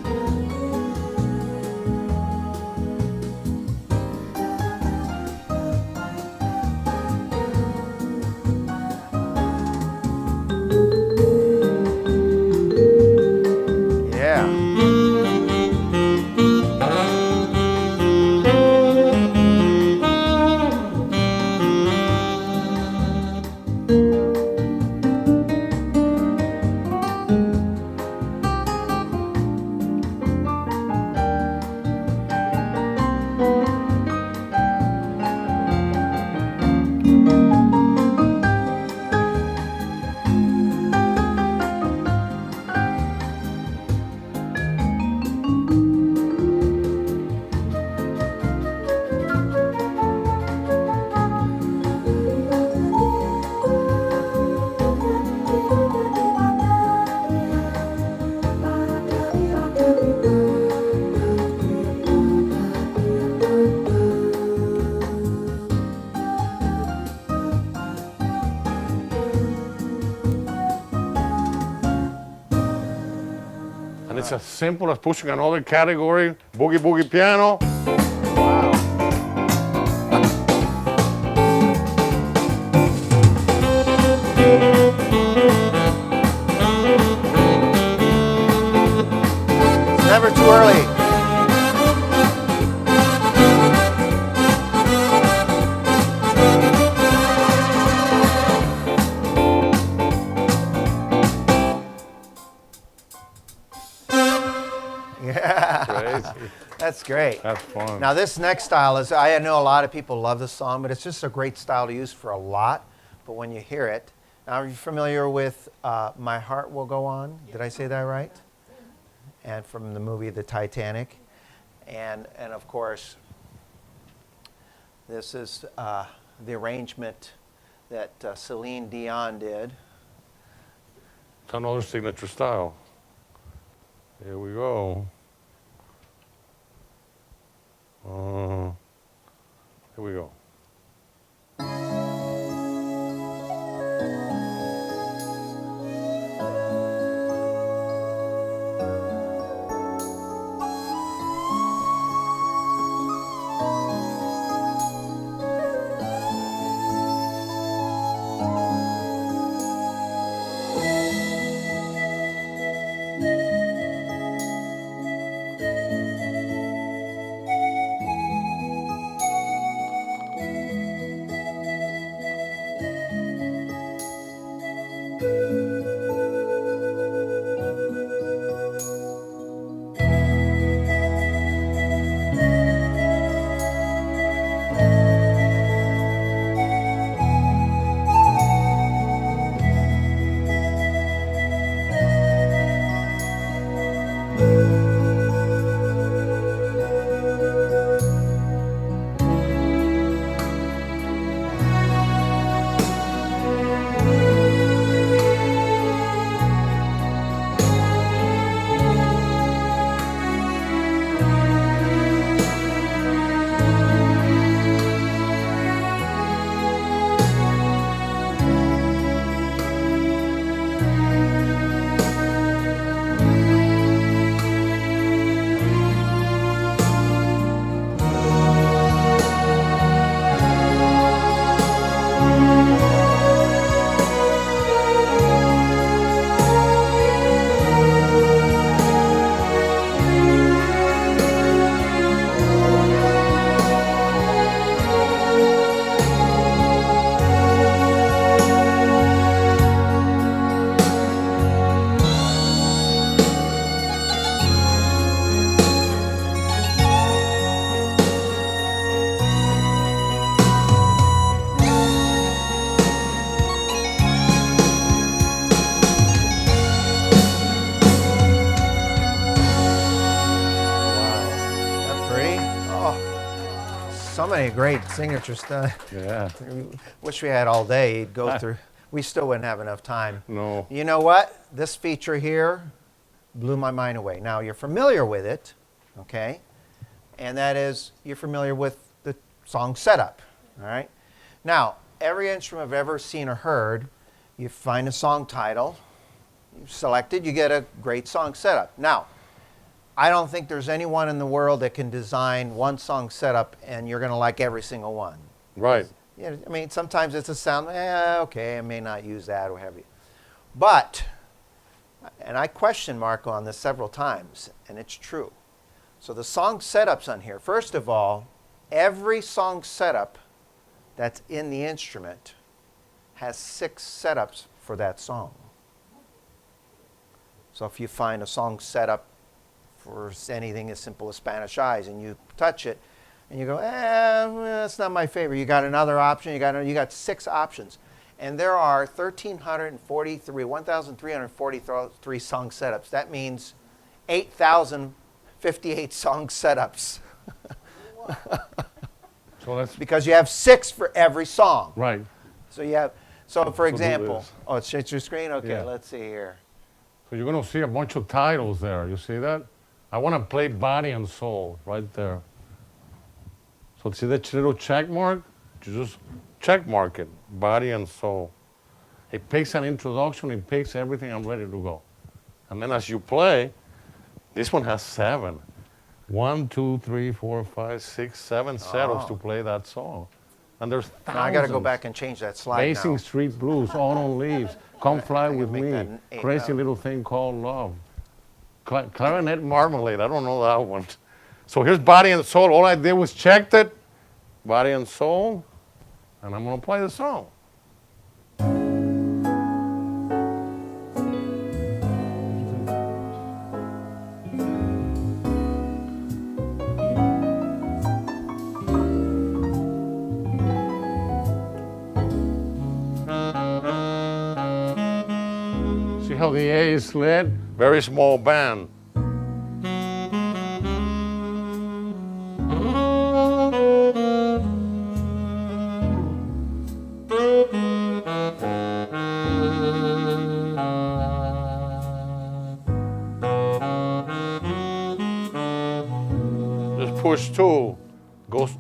S3: It's as simple as pushing another category, boogie boogie piano.
S1: Wow. It's never too early. Yeah.
S3: Crazy.
S1: That's great.
S3: That's fun.
S1: Now this next style is, I know a lot of people love this song, but it's just a great style to use for a lot. But when you hear it, now are you familiar with My Heart Will Go On? Did I say that right? And from the movie The Titanic. And of course, this is the arrangement that Celine Dion did.
S3: It's another signature style. Here we go. Here we go.
S1: So many great signature stuff.
S3: Yeah.
S1: Wish we had all day. You'd go through. We still wouldn't have enough time.
S3: No.
S1: You know what? This feature here blew my mind away. Now, you're familiar with it, okay? And that is, you're familiar with the song setup, all right? Now, every instrument I've ever seen or heard, you find a song title, you select it, you get a great song setup. Now, I don't think there's anyone in the world that can design one song setup and you're going to like every single one.
S3: Right.
S1: Yeah, I mean, sometimes it's a sound, okay, I may not use that or what have you. But, and I questioned Marco on this several times, and it's true. So the song setups on here, first of all, every song setup that's in the instrument has 6 setups for that song. So if you find a song setup for anything as simple as Spanish Eyes and you touch it and you go, that's not my favorite. You got another option, you got 6 options. And there are 1,343 song setups. That means 8,058 song setups.
S3: So that's
S1: Because you have 6 for every song.
S3: right.
S1: So you have, so for
S3: do
S1: example,
S3: this.
S1: oh, it's your screen? Okay,
S3: Yeah.
S1: let's see here.
S3: So you're going to see a bunch of titles there. You see that? I want to play Body and Soul right there. So see that little check mark? You just check mark it, Body and Soul. It picks an introduction, it picks everything, I'm ready to go. And then as you play, This one has 7. 1, 2, 3, 4, 5, 6, 7 setups to play that song. And there's thousands.
S1: Now I got to go back and change that slide
S3: Basing
S1: now.
S3: Street Blues, Autumn Leaves, Come Fly
S1: I can
S3: With
S1: make that
S3: Me,
S1: an 8
S3: Crazy
S1: now.
S3: Little Thing Called Love, Clarinet Marmalade, I don't know that one. So here's Body and Soul. All I did was checked it, Body and Soul, and I'm going to play the song. See how the A is slid? Very small band. Just push 2. Goes.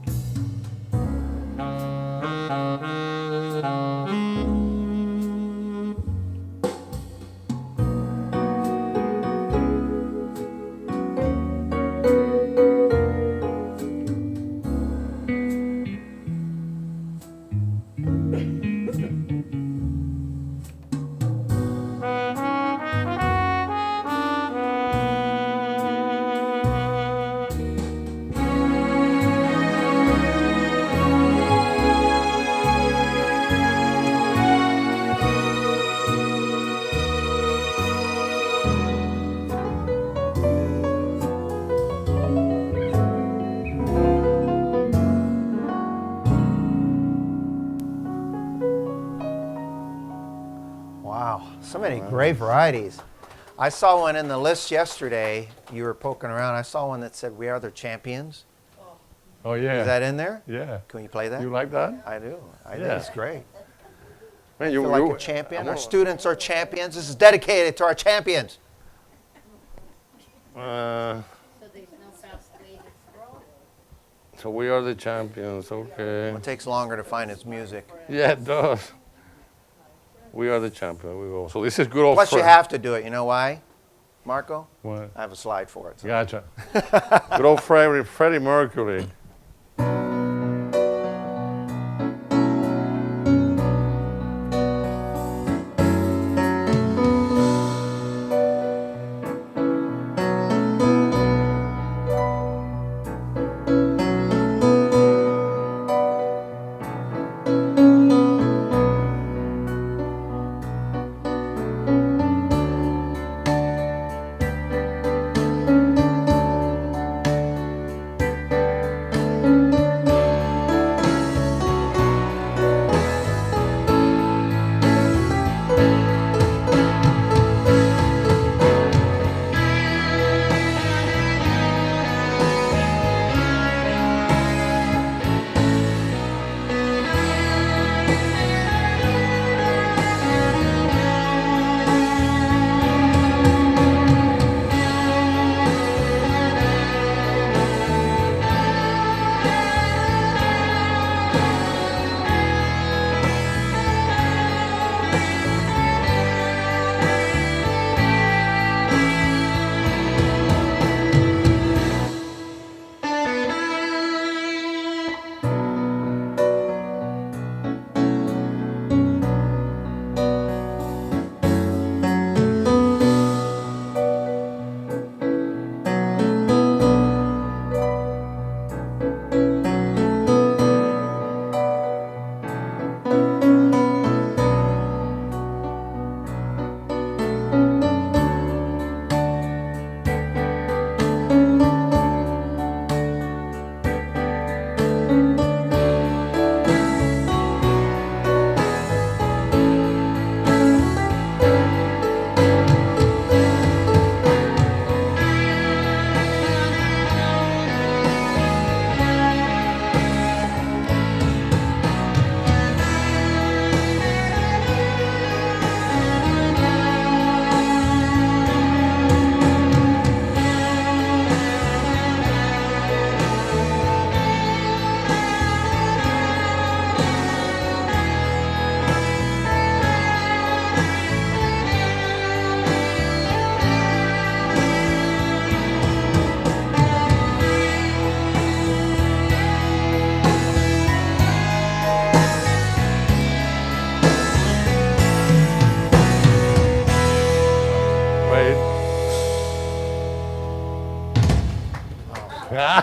S1: Wow, so many great varieties. I saw one in the list yesterday. You were poking around. I saw one that said, "We Are the Champions."
S3: Oh, yeah.
S1: Is that in there?
S3: Yeah.
S1: Can you play that?
S3: You like that?
S1: I do. I think
S3: Yeah.
S1: it's great.
S3: Man,
S1: Feel like a champion. Our students are champions. This is dedicated to our champions.
S4: So there's no fast way to throw?
S3: So we are the champions, okay.
S1: It takes longer to find its music.
S3: Yeah, it does. We are the champions. We go. So this is good old
S1: Plus, you
S3: Fred.
S1: have to do it. You know why, Marco?
S3: What?
S1: I have a slide for it. So.
S3: Gotcha. Good old Freddie Mercury.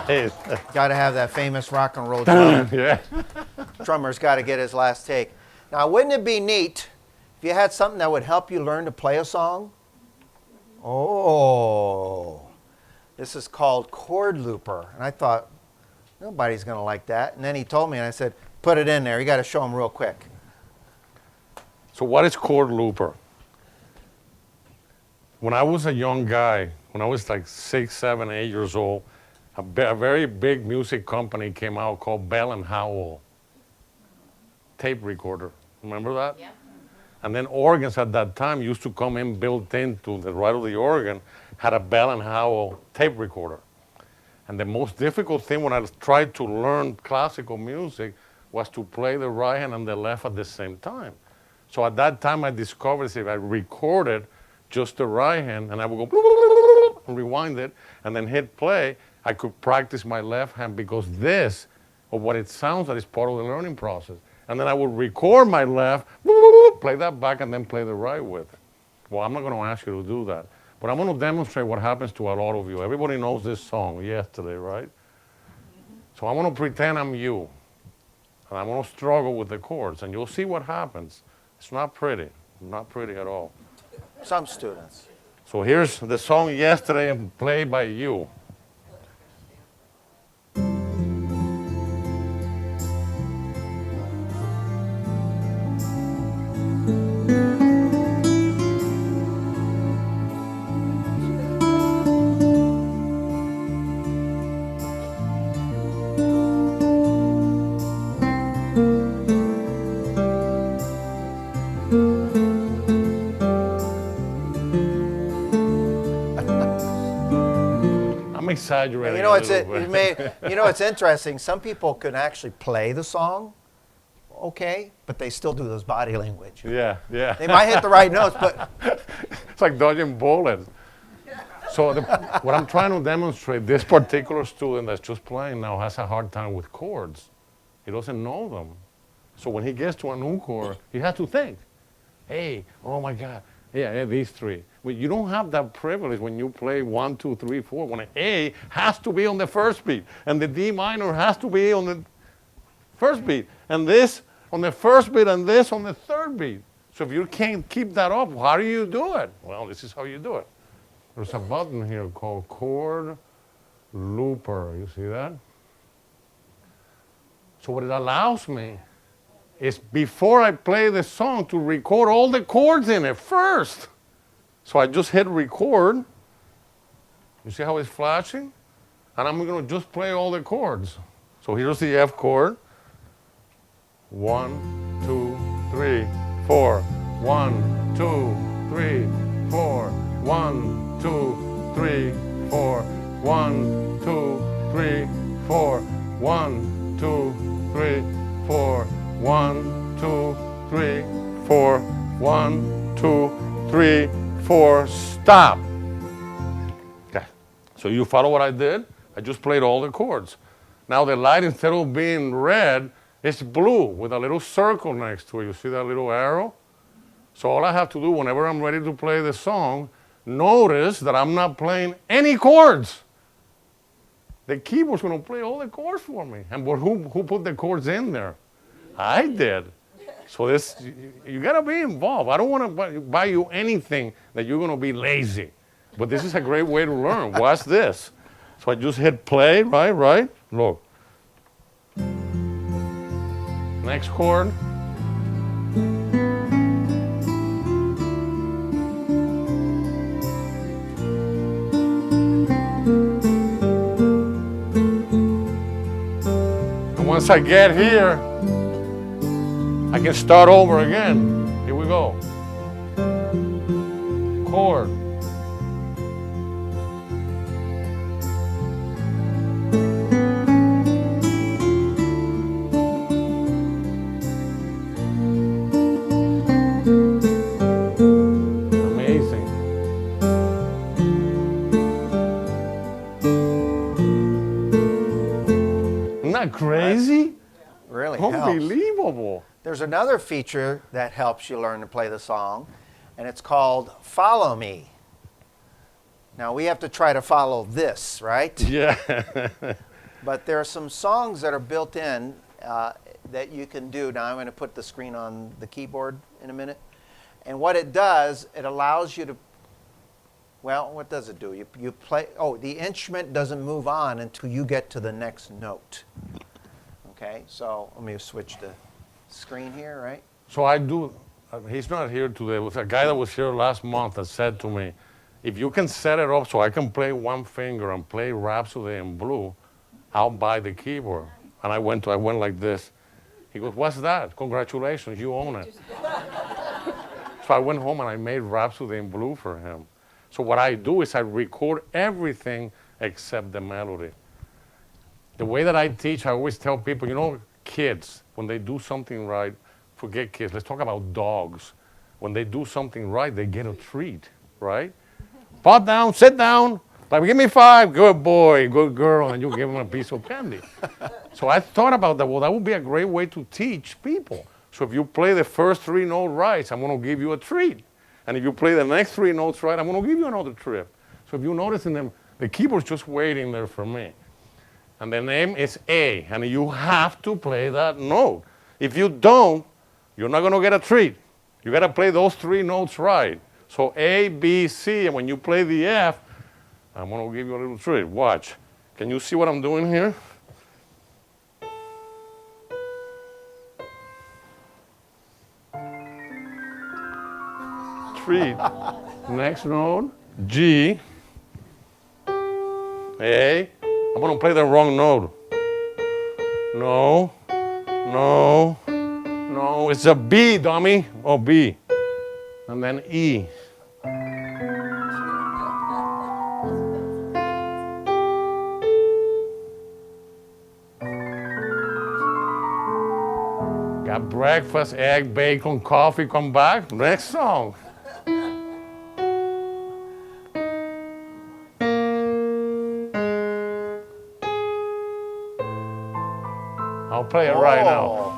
S3: Nice.
S1: Got to have that famous rock and roll drum.
S3: Yeah.
S1: Drummer's got to get his last take. Now, wouldn't it be neat if you had something that would help you learn to play a song? Oh, this is called Chord Looper. And I thought, nobody's going to like that. And then he told me, and I said, put it in there. You got to show him real quick.
S3: So what is Chord Looper? When I was a young guy, when I was like 6, 7, 8 years old, a very big music company came out called Bell and Howell tape recorder. Remember that?
S4: Yeah.
S3: And then organs at that time used to come in built into the right of the organ, had a Bell and Howell tape recorder. And the most difficult thing when I tried to learn classical music was to play the right hand and the left at the same time. So at that time I discovered if I recorded just the right hand and I would go and rewind it and then hit play, I could practice my left hand because this, or what it sounds like, is part of the learning process. And then I would record my left, play that back, and then play the right with it. Well, I'm not going to ask you to do that. But I'm going to demonstrate what happens to a lot of you. Everybody knows this song, Yesterday, right? So I want to pretend I'm you. And I'm going to struggle with the chords. And you'll see what happens. It's not pretty. Not pretty at all.
S1: Some students.
S3: So here's the song Yesterday played by you. I'm exaggerating.
S1: You know,
S3: a little bit.
S1: it's interesting. Some people can actually play the song, okay, but they still do those body language.
S3: Yeah, yeah.
S1: They might hit the right notes, but
S3: It's like dodging bullets. So what I'm trying to demonstrate, this particular student that's just playing now has a hard time with chords. He doesn't know them. So when he gets to a new chord, he has to think, hey, oh my God, yeah, these three. Well, you don't have that privilege when you play 1, 2, 3, 4, when an A has to be on the first beat, and the D minor has to be on the first beat, and this on the first beat, and this on the third beat. So if you can't keep that up, how do you do it? Well, this is how you do it. There's a button here called Chord Looper. You see that? So what it allows me is before I play the song to record all the chords in it first. So I just hit record. You see how it's flashing? And I'm going to just play all the chords. So here's the F chord. 1, 2, 3, 4. 1, 2, 3, 4. 1, 2, 3, 4. 1, 2, 3, 4. 1, 2, 3, 4. 1, 2, 3, 4. 1, 2, 3, 4. Stop. Okay. So you follow what I did? I just played all the chords. Now the light, instead of being red, it's blue with a little circle next to it. You see that little arrow? So all I have to do whenever I'm ready to play the song, notice that I'm not playing any chords. The keyboard's going to play all the chords for me. And but who put the chords in there? I did. So this, you got to be involved. I don't want to buy you anything that you're going to be lazy. But this is a great way to learn. Watch this. So I just hit play, right? Look. Next chord. And once I get here, I can start over again. Here we go. Chord. Amazing. Isn't that crazy?
S1: really helps.
S3: Unbelievable.
S1: There's another feature that helps you learn to play the song, and it's called Follow Me. Now we have to try to follow this, right?
S3: Yeah.
S1: But there are some songs that are built in that you can do. Now I'm going to put the screen on the keyboard in a minute. And what it does, it allows you to, well, what does it do? You play, oh, the instrument doesn't move on until you get to the next note. Okay, so let me switch the screen here, right?
S3: So I do, he's not here today. There was a guy that was here last month that said to me, if you can set it up so I can play one finger and play Rhapsody in Blue, I'll buy the keyboard. And I went like this. He goes, what's that? Congratulations, you own it. So I went home and I made Rhapsody in Blue for him. So what I do is I record everything except the melody. The way that I teach, I always tell people, you know, kids, when they do something right, forget kids, let's talk about dogs. When they do something right, they get a treat, right? Pot down, sit down, like, give me 5, good boy, good girl, and you give them a piece of candy. So I thought about that, well, that would be a great way to teach people. So if you play the first 3 notes right, I'm going to give you a treat. And if you play the next 3 notes right, I'm going to give you another treat. So if you notice in them, the keyboard's just waiting there for me. And the name is A, and you have to play that note. If you don't, you're not going to get a treat. You got to play those 3 notes right. So A, B, C, and when you play the F, I'm going to give you a little treat. Watch. Can you see what I'm doing here? Treat. Next note, G, A. I'm going to play the wrong note. No, no, no. It's a B, dummy. Oh, B. And then E. Got breakfast, egg, bacon, coffee, come back. Next song. I'll play it right now.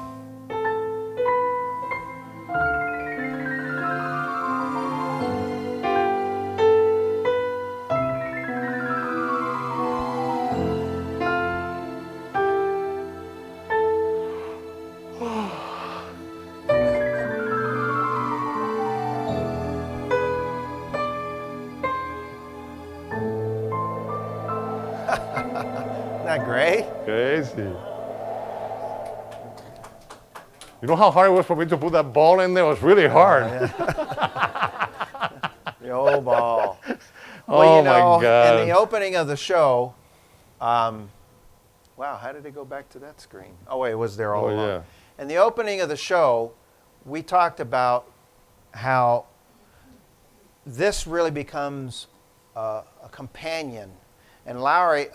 S1: Isn't that great?
S3: Crazy. You know how hard it was for me to put that ball in there? It was really hard.
S1: The old ball.
S3: Oh, my God.
S1: In the opening of the show, wow, how did it go back to that screen? Oh, wait, it was there all along.
S3: Yeah.
S1: In the opening of the show, we talked about how this really becomes a companion. And Lowry,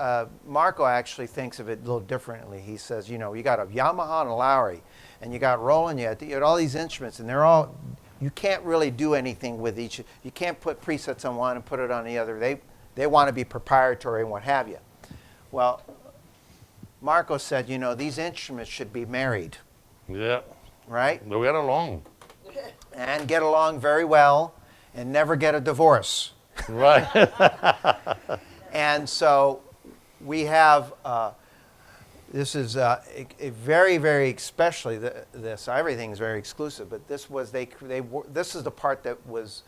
S1: Marco actually thinks of it a little differently. He says, you know, you got a Yamaha and a Lowry, and you got Roland, you had all these instruments, and they're all, you can't really do anything with each. You can't put presets on one and put it on the other. They want to be proprietary and what have you. Well, Marco said, you know, these instruments should be married.
S3: Yeah.
S1: Right?
S3: They'll get along.
S1: And get along very well and never get a divorce.
S3: Right.
S1: And so we have, this is a very, very, especially this, everything is very exclusive, but this was, this is the part that was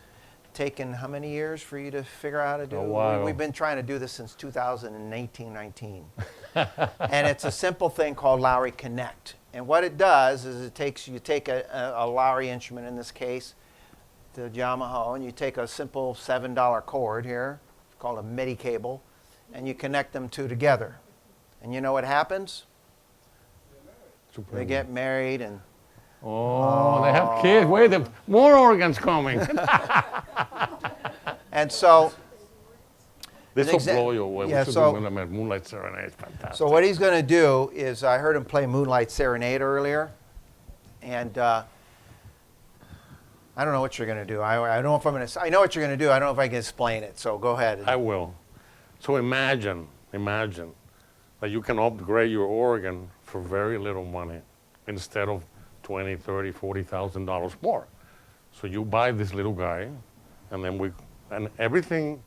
S1: taken how many years for you to figure out how to do?
S3: A while.
S1: We've been trying to do this since 2018-19. And it's a simple thing called Lowry Connect. And what it does is you take a Lowry instrument, in this case, the Yamaha, and you take a simple $7 chord here, called a MIDI cable, and you connect them two together. And you know what happens? They get married and...
S3: Oh, they have kids. Wait, there more organs coming.
S1: And so...
S3: This will blow you away.
S1: Yeah,
S3: we should
S1: so,
S3: do Moonlight Serenade. Fantastic.
S1: So what he's going to do is, I heard him play Moonlight Serenade earlier, and I don't know what you're going to do. I don't know if I'm going to... I know what you're going to do. I don't know if I can explain it, so go ahead.
S3: I will. So imagine that you can upgrade your organ for very little money instead of $20,000, $30,000, $40,000 more. So you buy this little guy, and then everything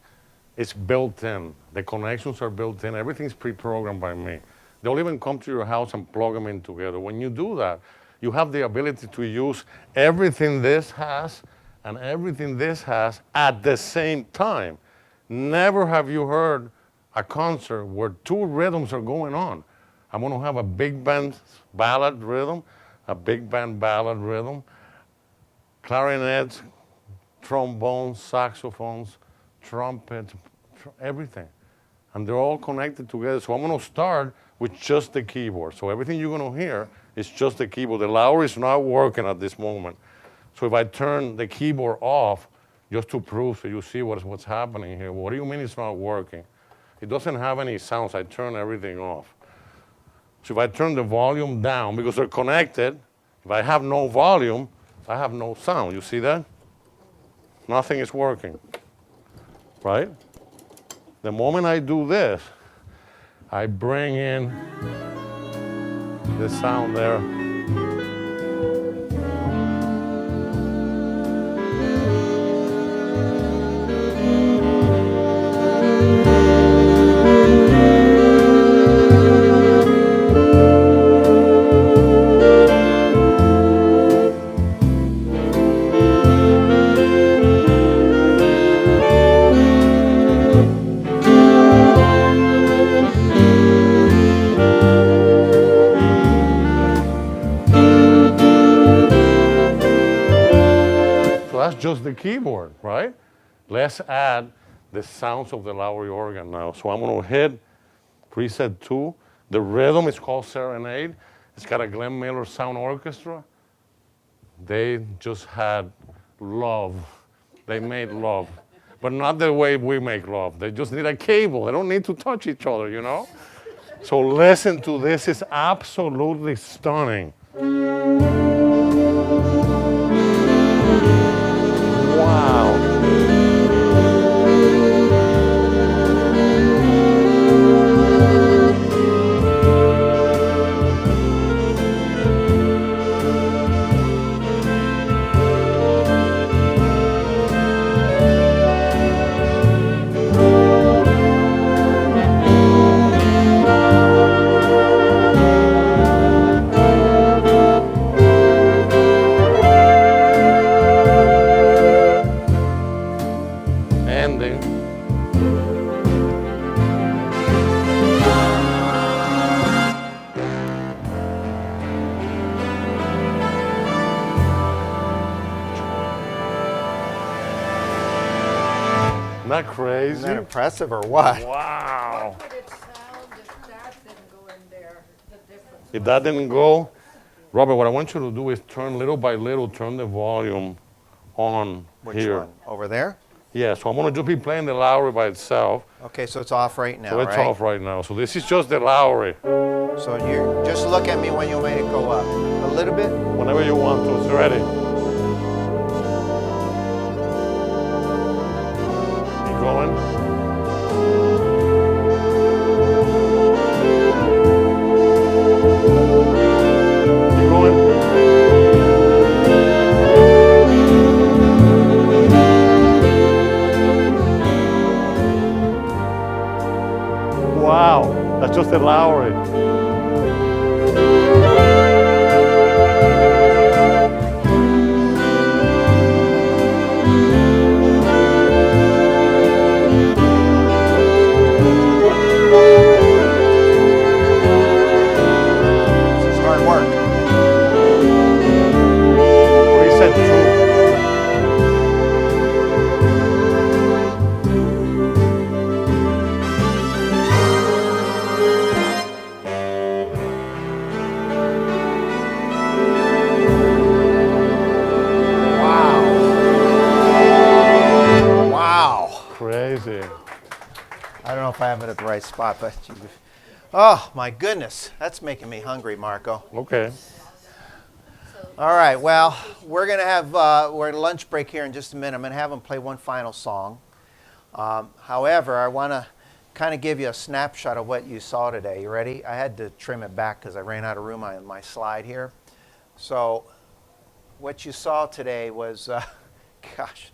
S3: is built in. The connections are built in. Everything's pre-programmed by me. They'll even come to your house and plug them in together. When you do that, you have the ability to use everything this has and everything this has at the same time. Never have you heard a concert where two rhythms are going on. I'm going to have a big band ballad rhythm, a big band ballad rhythm, clarinets, trombones, saxophones, trumpet, everything. And they're all connected together. So I'm going to start with just the keyboard. So everything you're going to hear is just the keyboard. The Lowry is not working at this moment. So if I turn the keyboard off, just to prove so you see what's happening here. What do you mean it's not working? It doesn't have any sounds. I turn everything off. So if I turn the volume down, because they're connected, if I have no volume, I have no sound. You see that? Nothing is working, right? The moment I do this, I bring in the sound there. That's just the keyboard, right? Let's add the sounds of the Lowry organ now. So I'm going to hit preset 2. The rhythm is called Serenade. It's got a Glenn Miller Sound Orchestra. They just had love. They made love. But not the way we make love. They just need a cable. They don't need to touch each other, you know? So listen to this. It's absolutely stunning. Wow. Ending. Isn't that crazy?
S1: Isn't that impressive or what?
S3: Wow.
S4: What would it sound if that didn't go in there? The difference.
S3: If that didn't go, Robert, what I want you to do is turn little by little, turn the volume on
S1: Which
S3: here.
S1: one? Over there?
S3: Yeah, so I'm going to just be playing the Lowry by itself.
S1: Okay, so it's off right now,
S3: So it's
S1: right?
S3: off right now. So this is just the Lowry.
S1: So you just look at me when you make it go up. A little bit?
S3: Whenever you want to, it's ready. Keep going. Keep going. Wow, that's just the Lowry.
S1: This is hard work.
S3: Preset 2.
S1: Wow. Wow.
S3: Crazy.
S1: I don't know if I have it at the right spot, but oh my goodness, that's making me hungry, Marco.
S3: Okay.
S1: All right, well, we're gonna have we're at a lunch break here in just a minute. I'm gonna have them play one final song. However, I want to kind of give you a snapshot of what you saw today. You ready? I had to trim it back because I ran out of room on my slide here. So, what you saw today was, gosh,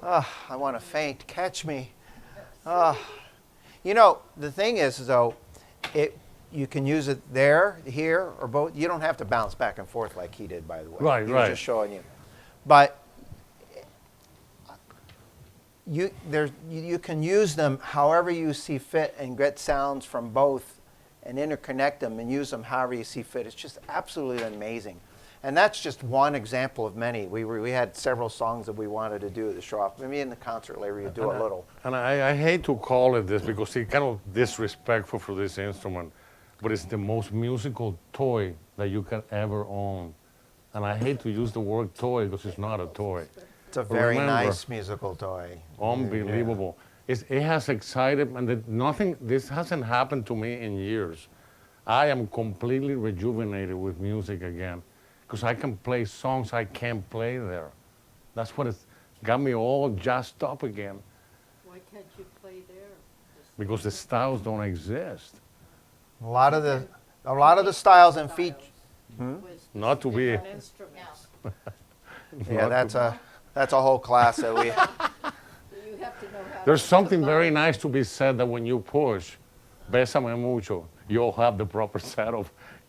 S1: I want to faint. Catch me. You know, the thing is, though, you can use it there, here, or both. You don't have to bounce back and forth like he did, by the way.
S3: Right,
S1: He
S3: right.
S1: was just showing you. But you can use them however you see fit and get sounds from both and interconnect them and use them however you see fit. It's just absolutely amazing. And that's just one example of many. We had several songs that we wanted to do to show off. Maybe in the concert later you do a little.
S3: And I hate to call it this because it's kind of disrespectful for this instrument, but it's the most musical toy that you can ever own. And I hate to use the word toy because it's not a toy.
S1: It's a very
S3: Remember,
S1: nice musical toy.
S3: Unbelievable. It has excited, and this hasn't happened to me in years. I am completely rejuvenated with music again because I can play songs I can't play there. That's what it's got me all jazzed up again
S4: Why can't you play there?
S3: because the styles don't exist.
S1: A lot of the styles and features.
S3: Not to be.
S4: Instruments.
S1: Yeah, that's a whole class that we.
S4: You have to know how
S3: There's
S4: to
S3: something
S4: combine.
S3: very nice to be said that when you push, bésame mucho, you'll have the proper setup,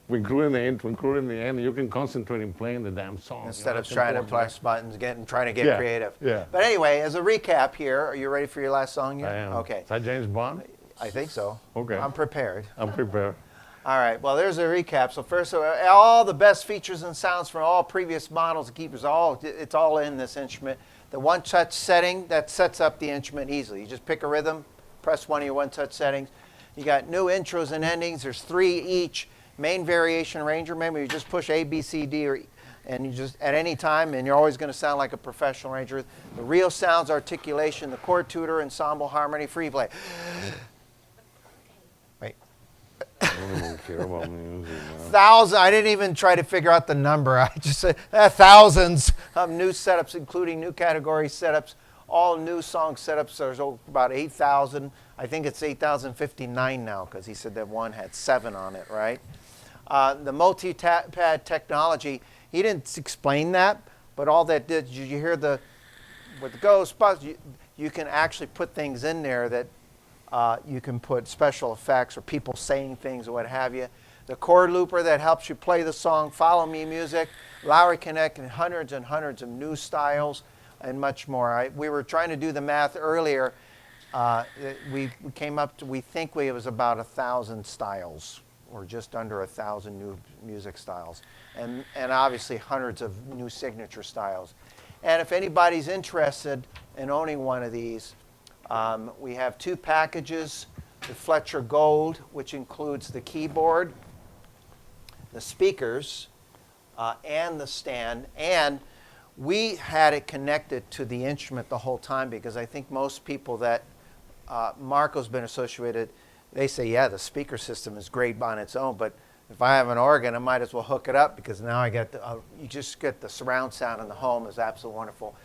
S3: including the intro, including the end, and you can concentrate in playing the damn song.
S1: Instead of
S3: That's
S1: trying to
S3: important.
S1: press buttons, trying to get
S3: Yeah,
S1: creative.
S3: yeah.
S1: But anyway, as a recap here, are you ready for your last song here?
S3: I am.
S1: Okay.
S3: Is that James Bond?
S1: I think so.
S3: Okay.
S1: I'm prepared.
S3: I'm prepared.
S1: All right. Well, there's a recap. So first, all the best features and sounds from all previous models and keepers, it's all in this instrument. The one-touch setting, that sets up the instrument easily. You just pick a rhythm, press one of your one-touch settings. You got new intros and endings. There's 3 each. Main variation arranger. Remember, you just push A, B, C, D, and you just at any time, and you're always going to sound like a professional arranger. The real sounds, articulation, the chord tutor, ensemble, harmony, free play. Wait.
S3: I don't even care about music, man.
S1: I didn't even try to figure out the number. I just said thousands of new setups, including new category setups, all new song setups. There's about 8,000. I think it's 8,059 now because he said that one had 7 on it, right? The multi-pad technology, he didn't explain that, but all that did, you hear with the Ghost Bus, you can actually put things in there that you can put special effects or people saying things or what have you. The chord looper that helps you play the song, Follow Me music, Lowry Connect, and hundreds of new styles and much more. We were trying to do the math earlier. We came up to, we think it was about 1,000 styles or just under 1,000 new music styles. And obviously hundreds of new signature styles. And if anybody's interested in owning one of these, we have 2 packages, the Fletcher Gold, which includes the keyboard, the speakers, and the stand. And we had it connected to the instrument the whole time because I think most people that Marco's been associated, they say, yeah, the speaker system is great on its own, but if I have an organ, I might as well hook it up because now I get you just get the surround sound in the home is absolutely wonderful.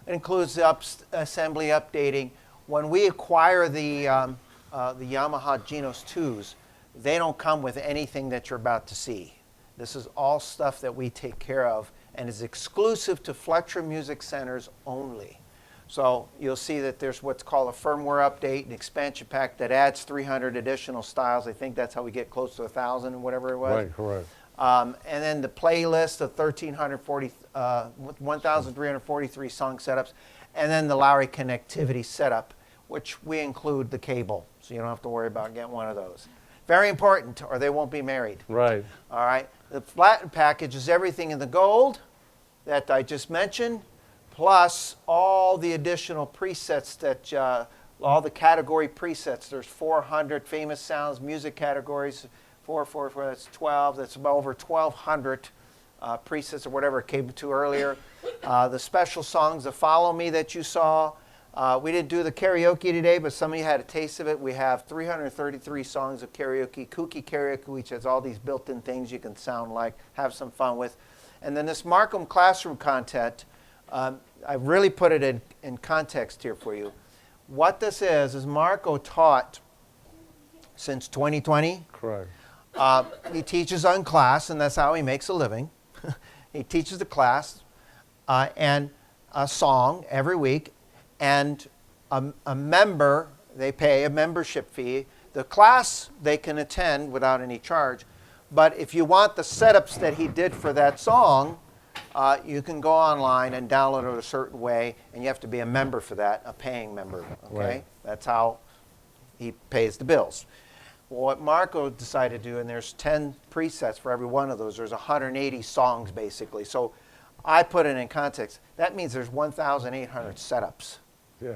S1: It includes the assembly updating. When we acquire the Yamaha Genos 2s, they don't come with anything that you're about to see. This is all stuff that we take care of and is exclusive to Fletcher Music Centers only. So you'll see that there's what's called a firmware update, an expansion pack that adds 300 additional styles. I think that's how we get close to 1,000 and whatever it was.
S3: Right, correct.
S1: And then the playlist of 1,343 song setups, and then the Lowry connectivity setup, which we include the cable, so you don't have to worry about getting one of those. Very important, or they won't be married.
S3: Right.
S1: All right. The flattened package is everything in the gold that I just mentioned, plus all the additional presets that, all the category presets. There's 400 famous sounds, music categories, 444, that's 12. That's about over 1,200 presets or whatever it came to earlier. The special songs, the Follow Me that you saw. We didn't do the karaoke today, but some of you had a taste of it. We have 333 songs of karaoke, kooky karaoke, which has all these built-in things you can sound like, have some fun with. And then this Markham classroom content, I really put it in context here for you. What this is Marco taught since 2020.
S3: Correct.
S1: He teaches on class, and that's how he makes a living. He teaches the class and a song every week. And a member, they pay a membership fee The class they can attend without any charge, but if you want the setups that he did for that song, you can go online and download it a certain way, and you have to be a member for that, a paying member, okay?
S3: Right.
S1: That's how he pays the bills. Well, what Marco decided to do, and there's 10 presets for every one of those, there's 180 songs basically. So I put it in context. That means there's 1,800 setups.
S3: Yeah.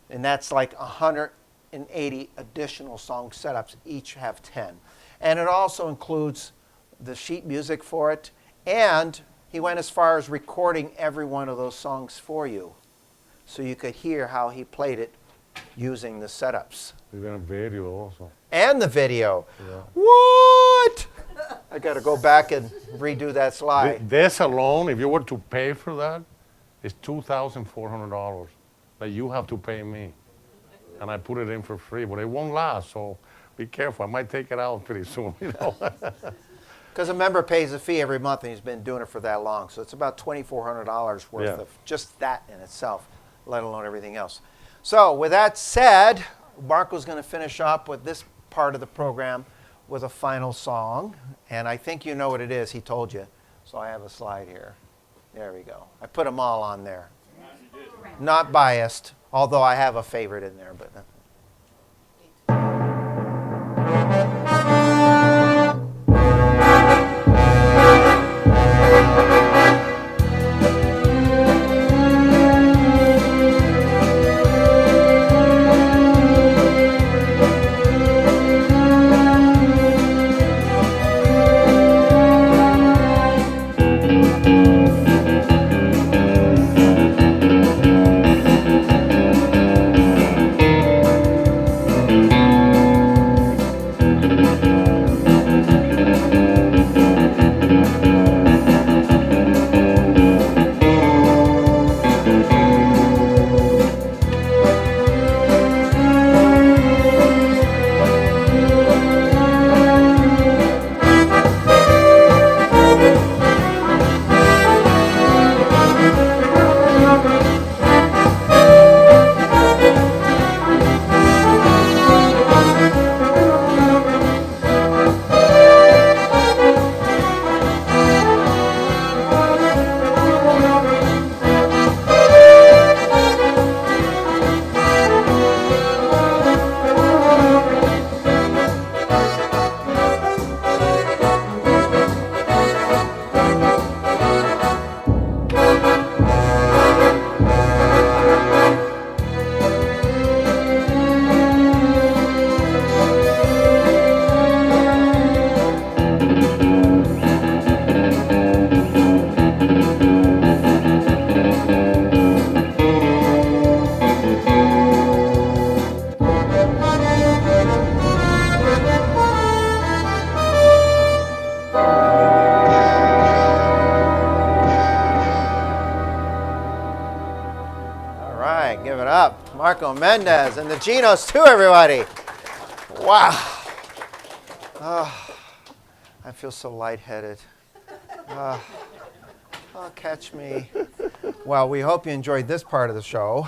S1: And that's like 180 additional song setups. Each have 10. And it also includes the sheet music for it. And he went as far as recording every one of those songs for you, so you could hear how he played it using the setups.
S3: Even a video also.
S1: And the video.
S3: Yeah.
S1: What? I got to go back and redo that slide.
S3: This alone, if you were to pay for that, is $2,400 that you have to pay me. And I put it in for free, but it won't last, so be careful. I might take it out pretty soon, you know.
S1: Because a member pays a fee every month, and he's been doing it for that long. So it's about $2,400 worth
S3: Yeah.
S1: of just that in itself, let alone everything else. So with that said, Marco's going to finish up with this part of the program with a final song. And I think you know what it is. He told you. So I have a slide here. There we go. I put them all on there. Not biased, although I have a favorite in there. But give it up. Marco Mendez and the Genos too, everybody. Wow. Oh, I feel so lightheaded. Oh, catch me. Well, we hope you enjoyed this part of the show.